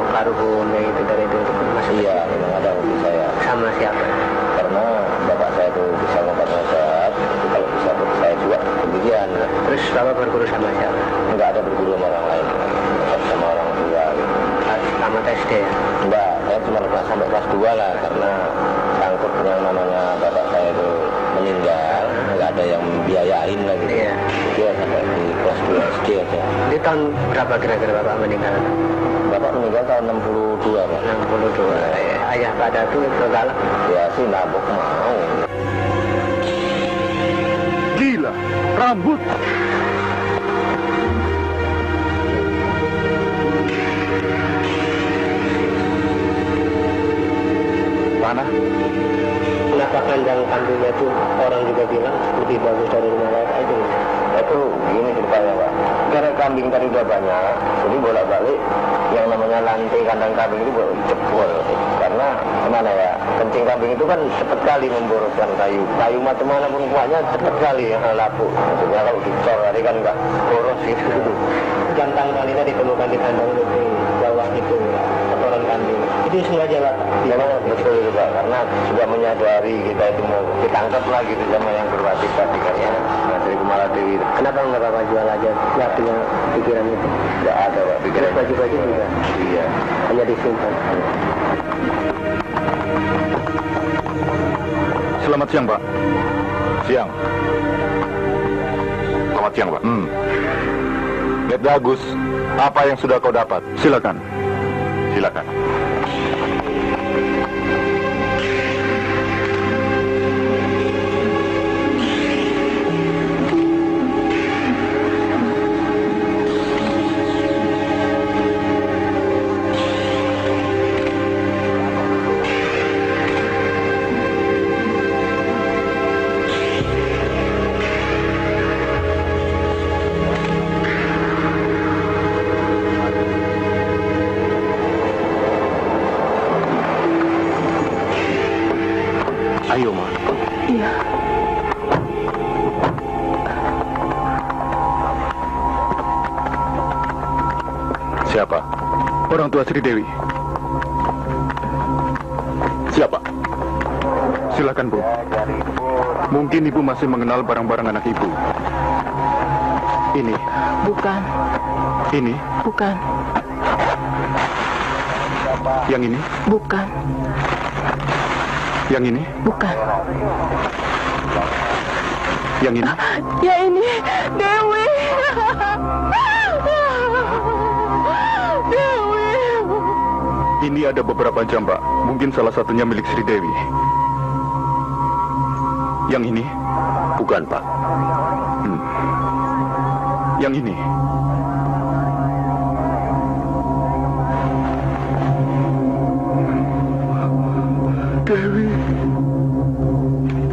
karuhun itu dari itu masih. Iya, memang ada hobi saya. Sama siapa? Karena bapak saya itu bisa ngobat nasihat, kalau bisa saya juga demikian. Terus bapak berguru sama siapa? Enggak ada berguru sama orang lain, sama orang tua. Sama SD ya? Enggak, saya cuma sampai kelas 2 lah, karena sangkut yang namanya bapak saya itu meninggal, nggak ada yang membiayain lagi. Iya. Dia sampai di kelas 2 SD aja. Di tahun berapa kira-kira bapak meninggal? Bapak meninggal tahun 62, Pak. 62. Ayah pada itu galak? Ya sih nabok mau. Gila, rambut. Mana? Kenapa kandang kambingnya itu orang juga bilang lebih bagus dari rumah lain aja? Itu gini ceritanya, Pak. Karena kambing tadi udah banyak, jadi bolak-balik yang namanya lantai kandang kambing itu jebol. Karena gimana ya, kencing kambing itu kan cepat kali memboroskan kayu. Kayu macam mana pun kuatnya cepat kali lapu. Maksudnya kalau dicor tadi kan nggak boros gitu. Jantan kalinya ditemukan di kandang itu di bawah itu, kotoran kambing. Itu sengaja lah, Pak. Memang betul itu, Pak. Karena sudah menyadari kita itu mau ditangkap lagi di zaman yang berwajib tadi kan ya. Dari Kumala Dewi. Kenapa nggak Bapak jual aja? Nggak punya pikiran itu? Nggak ada, Pak. Pikiran baju-baju juga? Iya. Hanya disimpan. Selamat siang, Pak. Siang. Selamat siang, Pak. Lihat bagus, apa yang sudah kau dapat? Silakan. Silakan. Ayo, Ma. Iya. Siapa? Orang tua Sri Dewi. Siapa? Silakan, Bu. Mungkin Ibu masih mengenal barang-barang anak Ibu. Ini. Bukan. Ini. Bukan. Yang ini. Bukan. Yang ini. Bukan. Yang ini. Ya ini, Dewi. Dewi. Ini ada beberapa jam, Pak. Mungkin salah satunya milik Sri Dewi. Yang ini. Bukan, Pak. Yang ini. Dewi.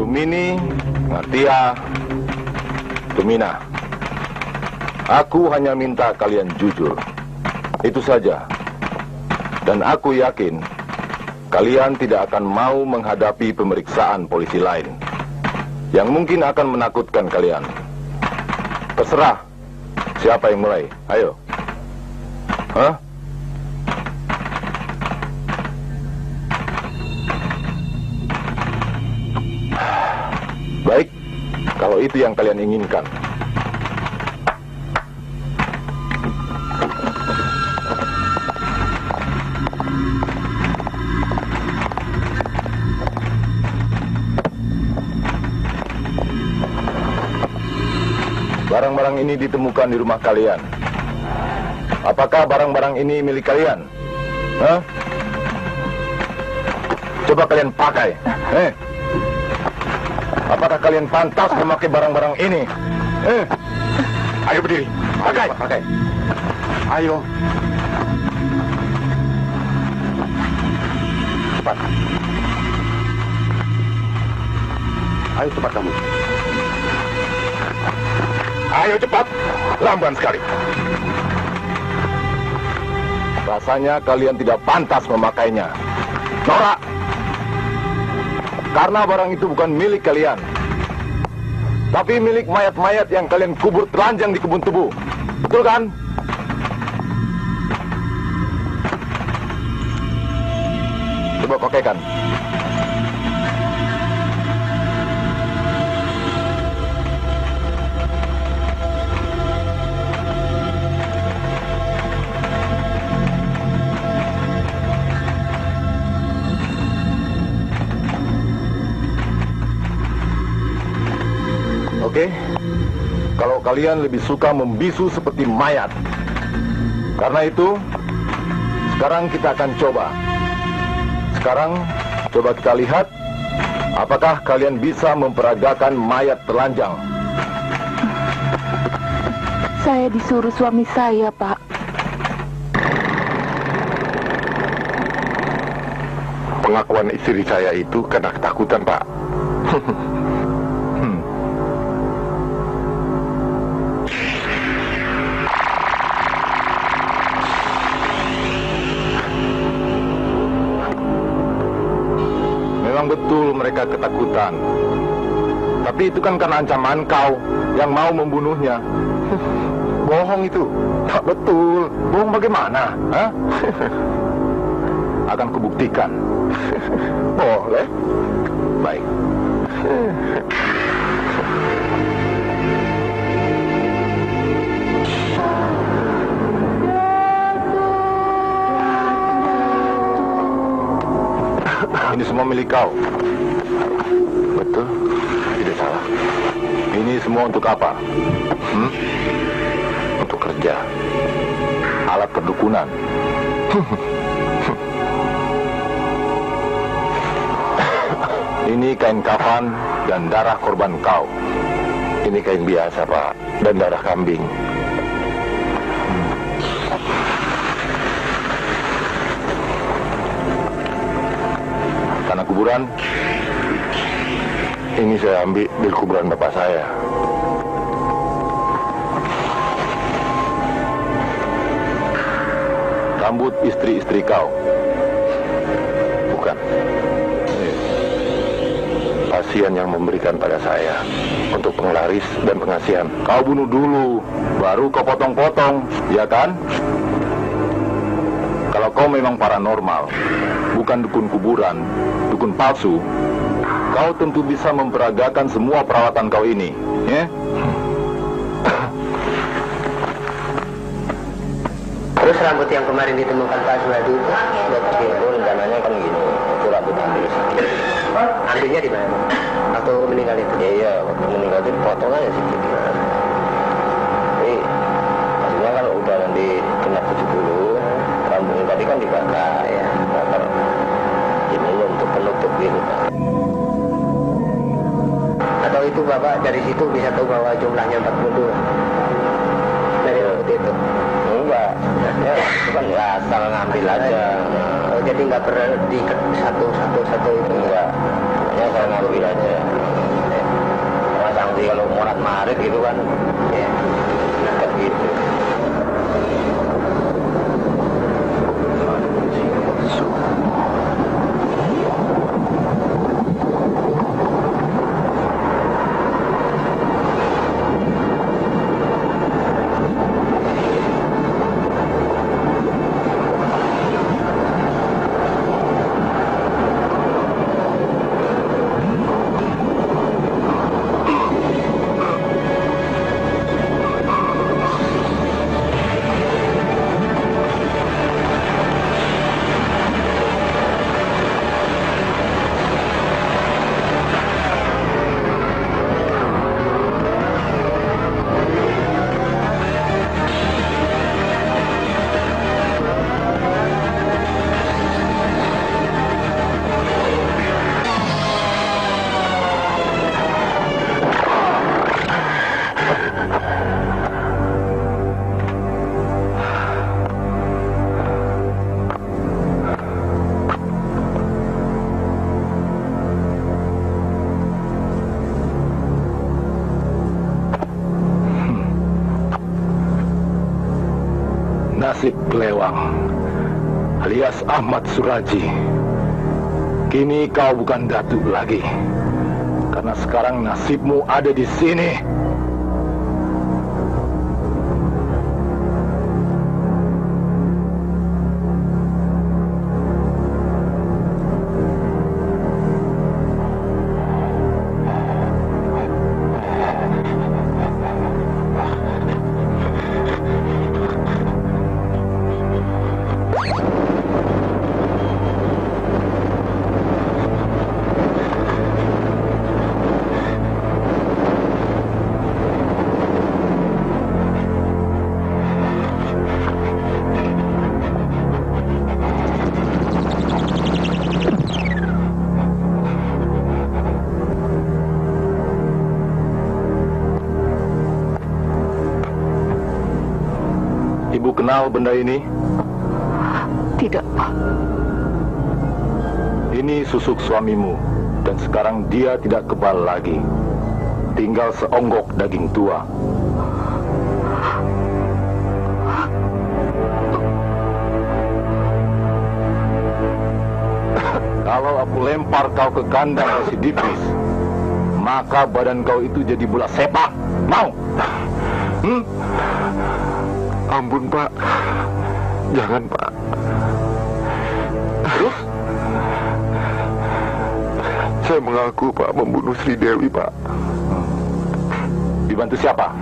Tumini, Ngatia, Tumina. Aku hanya minta kalian jujur. Itu saja. Dan aku yakin kalian tidak akan mau menghadapi pemeriksaan polisi lain yang mungkin akan menakutkan kalian. Terserah siapa yang mulai. Ayo. Hah? Baik, kalau itu yang kalian inginkan. Barang-barang ini ditemukan di rumah kalian. Apakah barang-barang ini milik kalian? Hah? Coba kalian pakai. Apakah kalian pantas memakai barang-barang ini? Ayo berdiri. Pakai. Pakai. Ayo. Cepat. Ayo cepat kamu. Ayo cepat. Lamban sekali. Rasanya kalian tidak pantas memakainya. Norak. Karena barang itu bukan milik kalian, tapi milik mayat-mayat yang kalian kubur telanjang di kebun tebu. Betul kan? Coba pakaikan. Oke, kalau kalian lebih suka membisu seperti mayat. Karena itu, sekarang kita akan coba. Sekarang, coba kita lihat, apakah kalian bisa memperagakan mayat telanjang. Saya disuruh suami saya, Pak. Pengakuan istri saya itu karena ketakutan, Pak. Memang betul mereka ketakutan. Tapi itu kan karena ancaman kau yang mau membunuhnya. Bohong itu. Tak betul. Bohong bagaimana? Hah? Akan kubuktikan. Boleh. Baik. Ini semua milik kau. Betul, tidak salah. semua untuk apa? Untuk kerja. Alat perdukunan. Ini kain kafan dan darah korban kau. Ini kain biasa, Pak, dan darah kambing. Tanah kuburan, ini saya ambil dari kuburan bapak saya. Rambut istri-istri kau. Bukan. Pasien yang memberikan pada saya untuk penglaris dan pengasihan. Kau bunuh dulu, baru kau potong-potong, ya kan? Kalau kau memang paranormal, bukan dukun kuburan, dukun palsu, kau tentu bisa memperagakan semua perawatan kau ini, ya? Terus rambut yang kemarin ditemukan Pak Suhadi itu rencananya kan gini, itu rambut ambil. Ambilnya di mana? Waktu meninggal itu? Iya, waktu meninggal itu potongannya sih. Tapi maksudnya kan udah nanti kena 70, rambutnya tadi kan dibakar ya, bakar ini untuk penutup gitu Pak. Atau itu Bapak dari situ bisa tahu bahwa jumlahnya 40 dari rambut itu? Enggak, ya itu kan ya asal ngambil aja. Oh, jadi nggak pernah diikat satu itu? Enggak, ya saya ngambil aja. Karena sanksi kalau morat marit gitu kan, ya ikat gitu. Nasib Kelewang alias Ahmad Suraji. Kini kau bukan datuk lagi, karena sekarang nasibmu ada di sini. Ibu kenal benda ini? Tidak, Pak. Ini susuk suamimu, dan sekarang dia tidak kebal lagi. Tinggal seonggok daging tua. Kalau aku lempar kau ke kandang Residipis, maka badan kau itu jadi bola sepak. Mau? Ampun, Pak. Jangan, Pak. Terus? Saya mengaku, Pak, membunuh Sri Dewi, Pak. Dibantu siapa?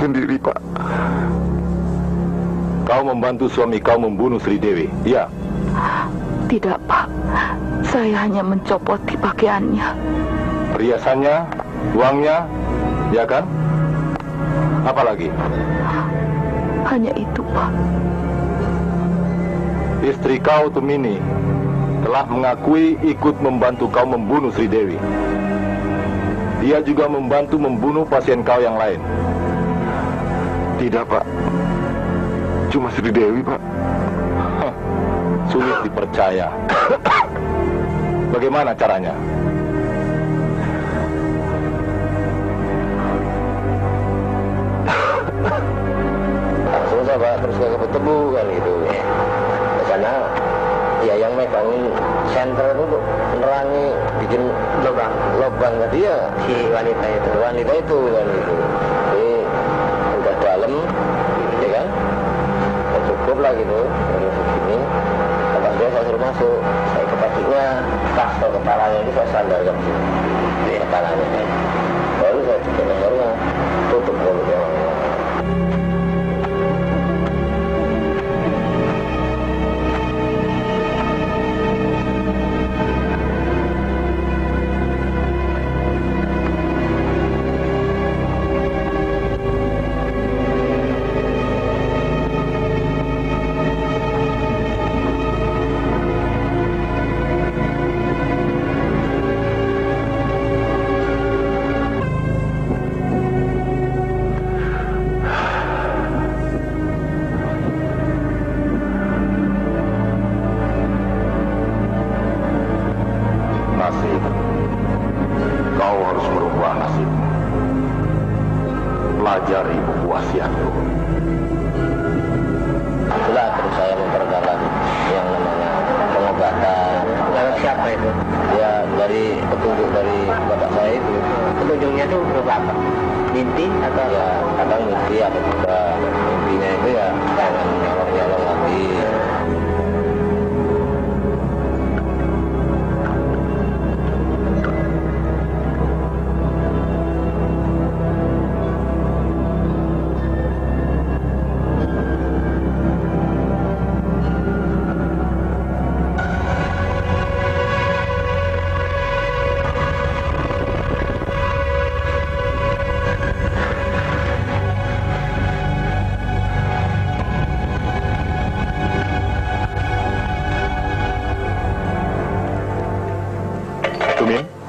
Sendiri, Pak. Kau membantu suami kau membunuh Sri Dewi, iya? Tidak, Pak. Saya hanya mencopoti pakaiannya. Perhiasannya Uangnya, ya kan? Apa lagi? Hanya itu, Pak. Istri kau, Tumini, telah mengakui ikut membantu kau membunuh Sri Dewi. Dia juga membantu membunuh pasien kau yang lain. Tidak, Pak. Cuma Sri Dewi, Pak. Sulit dipercaya. Bagaimana caranya? Susah, Pak, terus gak ketemu kan gitu. Karena ya yang megangin senter itu menerangi, bikin lubang ke dia, si wanita itu kan gitu. Jadi udah dalam, ya kan? Ya cukup lah gitu. Dari sini, lepas dia saya suruh masuk, saya ke kakinya, pas ke kepalanya itu saya sandarkan di kepalanya. Baru saya bikin lehernya, tutup mulutnya. Pelajari buku wasiatku. Itulah terus saya memperdalam yang namanya pengobatan. Lewat siapa itu? Ya dari petunjuk dari bapak saya itu. Petunjuknya itu berupa apa? Mimpi atau? Ya kadang mimpi atau juga mimpinya itu ya jangan nyolong-nyolong lagi.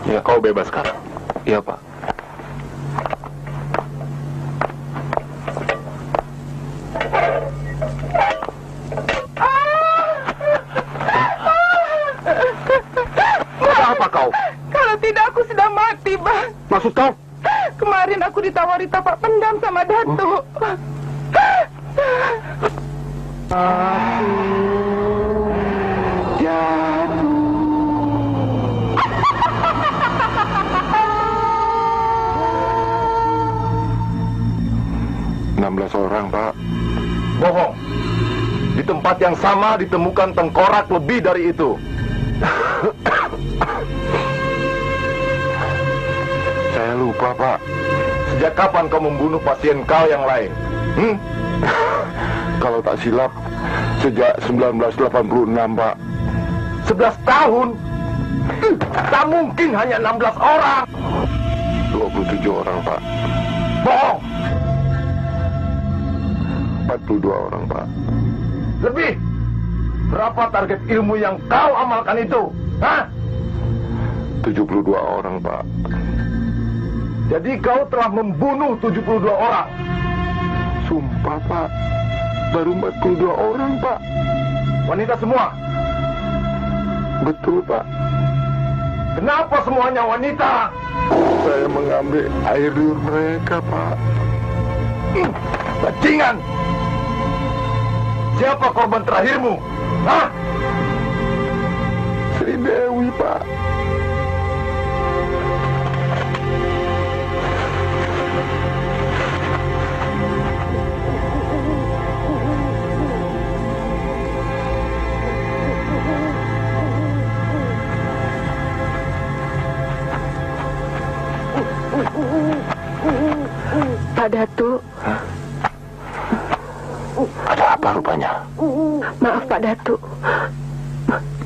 Ya, kau bebas sekarang. Iya, Pak. Apa kau? Kalau tidak aku sudah mati, Bang. Maksud kau? Kemarin aku ditawari tapak pendam sama Datuk. Orang, Pak. Bohong. Di tempat yang sama ditemukan tengkorak lebih dari itu. Saya lupa, Pak. Sejak kapan kau membunuh pasien kau yang lain? Kalau tak silap, sejak 1986, Pak. 11 tahun? Tak mungkin hanya 16 orang. 27 orang, Pak. Bohong. 42 orang, Pak. Lebih. Berapa target ilmu yang kau amalkan itu? Hah? 72 orang, Pak. Jadi kau telah membunuh 72 orang? Sumpah, Pak. Baru 42 orang, Pak. Wanita semua? Betul, Pak. Kenapa semuanya wanita? Saya mengambil air liur mereka, Pak. Bajingan! Siapa korban terakhirmu? Hah? Sri Dewi, Pak. Pak Datuk. Hah? Ada apa rupanya? Maaf Pak Datuk.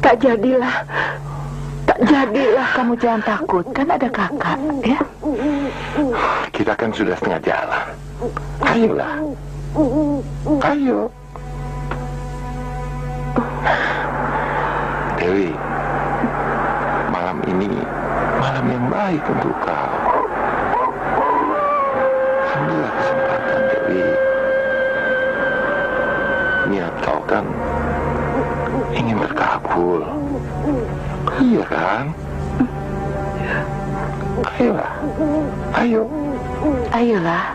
Tak jadilah. Tak jadilah, kamu jangan takut. Kan ada kakak, ya? Kita kan sudah setengah jalan. Ayolah. Ayo. Dewi, malam ini malam yang baik untuk kau. Ambillah kesempatan, Dewi. Niat kau kan ingin berkabul. Iya kan? Ayolah. Ayo. Ayolah.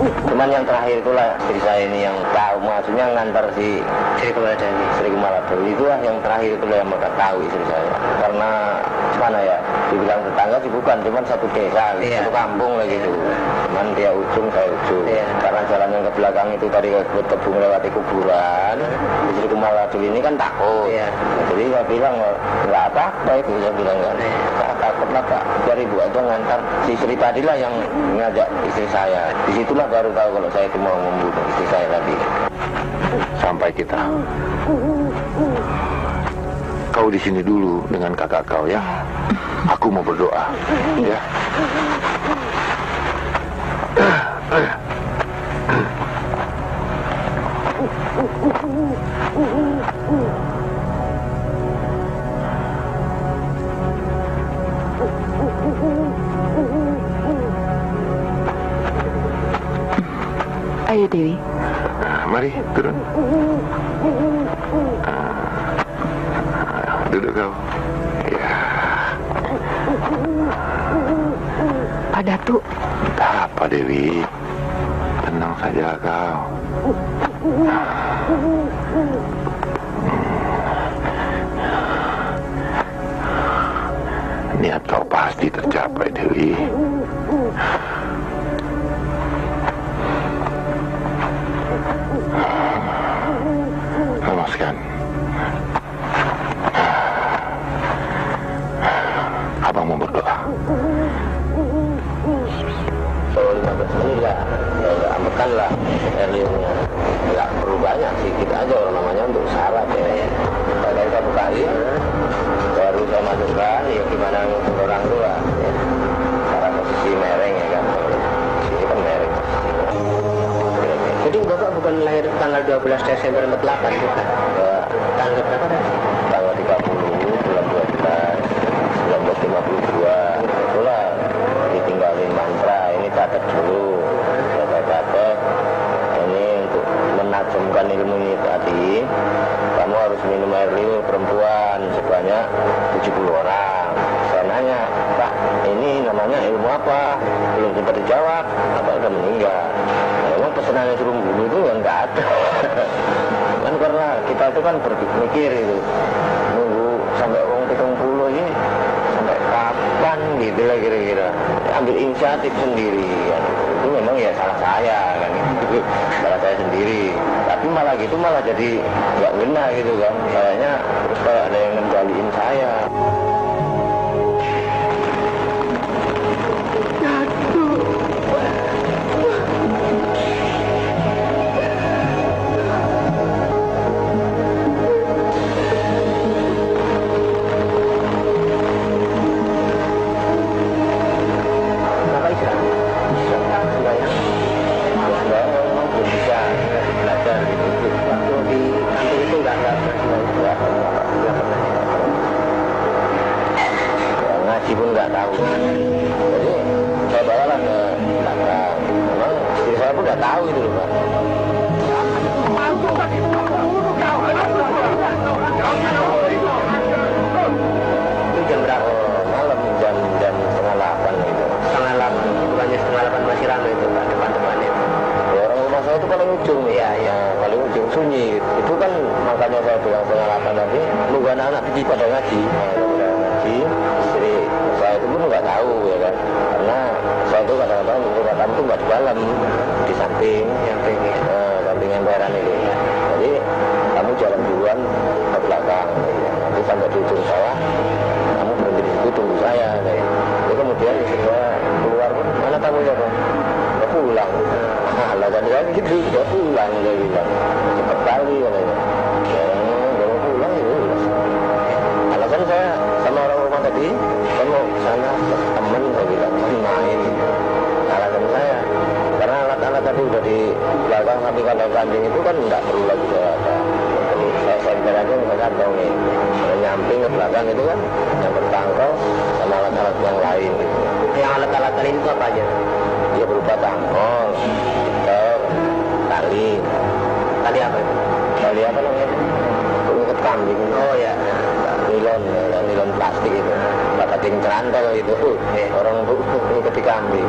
Cuman yang terakhir itulah istri saya ini yang tahu, maksudnya ngantar si Sri Kumala Dewi itulah yang terakhir itulah yang mereka tahu istri saya. Karena mana ya, dibilang tetangga sih bukan, cuman satu desa, satu kampung lah gitu. Cuman dia ujung, saya ujung. Karena jalan yang ke belakang itu tadi kebun lewati kuburan, Sri Kumala Dewi ini kan takut. Jadi saya bilang nggak apa-apa itu, saya bilang kan, takut lah Pak, biar ibu aja ngantar. Si Sri tadilah yang ngajak istri saya. Disitulah baru tahu kalau saya itu mau membunuh istri saya tadi. Sampai kita. Kau di sini dulu dengan kakak kau ya. Aku mau berdoa. Ya. Ayo Dewi. Mari turun. Duduk kau. Ya. Pak Datuk. Apa Dewi? Tenang saja kau. Niat kau pasti tercapai Dewi. Lemaskan. Abang mau berdoa. Kalau 15 menit lah, ya udah amekan lah airliumnya. Nggak perlu banyak, sedikit aja orang namanya untuk syarat ya. Saya satu kali, baru saya masukkan, ya gimana untuk orang tua. Ya. Cara posisi mereng ya kan. Sini kan mereng. Jadi Bapak bukan lahir tanggal 12 Desember 48 bukan? Tanggal berapa tadi? Tanggal 30 bulan 12 1952. Itulah ditinggalin mantra. Ini catat dulu. Saya catat. Ini untuk menajamkan ilmu ini tadi. Kamu harus minum air liur perempuan sebanyak 70 orang. Saya nanya, Pak, ini namanya ilmu apa? Belum sempat dijawab. Apa udah meninggal? Memang pesanannya suruh bunuh itu yang nggak ada. Kan karena kita itu kan berpikir itu nunggu sampai orang 70 ini sampai kapan gitu lah kira-kira. Ambil inisiatif sendiri kan. Itu memang ya salah saya kan gitu. Salah saya sendiri. Tapi malah gitu malah jadi nggak benar gitu kan. Kayaknya terus kayak ada yang ngendaliin saya. Pun nggak tahu. Jadi saya bawalah ke belakang. Memang istri saya pun nggak tahu itu loh Pak. Itu jam berapa? Malam jam 7:30 gitu. 7:30, bukannya 7:30 masih ramai itu Pak, depan-depannya. Ya, orang rumah saya itu paling ujung ya, paling ujung sunyi. Itu kan makanya saya bilang 7:30 tadi. Nunggu anak-anak pergi pada ngaji. Ngaji. Istri saya itu pun nggak tahu ya kan, karena saya itu kadang-kadang rumah tamu itu nggak di dalam, di samping samping emperan itu. Jadi kamu jalan duluan ke belakang, ya. Nanti sampai di ujung sawah, kamu berhenti di situ tunggu saya. Ya. Jadi kemudian istri saya keluar, mana tamunya Bang? Udah pulang. Lah tadi kan gitu, udah pulang dia bilang. Cepat kali katanya. Ya, pancing itu kan nggak perlu lagi saya senter aja nggak kantong nih. Nyamping ke belakang itu kan yang bertangkal sama alat-alat yang lain gitu. Yang alat-alat lain itu apa aja? Dia berupa tangkol, gitar, tali. Tali apa itu? Tali apa namanya? Pengikat kambing. Oh ya. Nilon plastik itu. Bapak ting cerantol itu. Orang untuk mengikat kambing.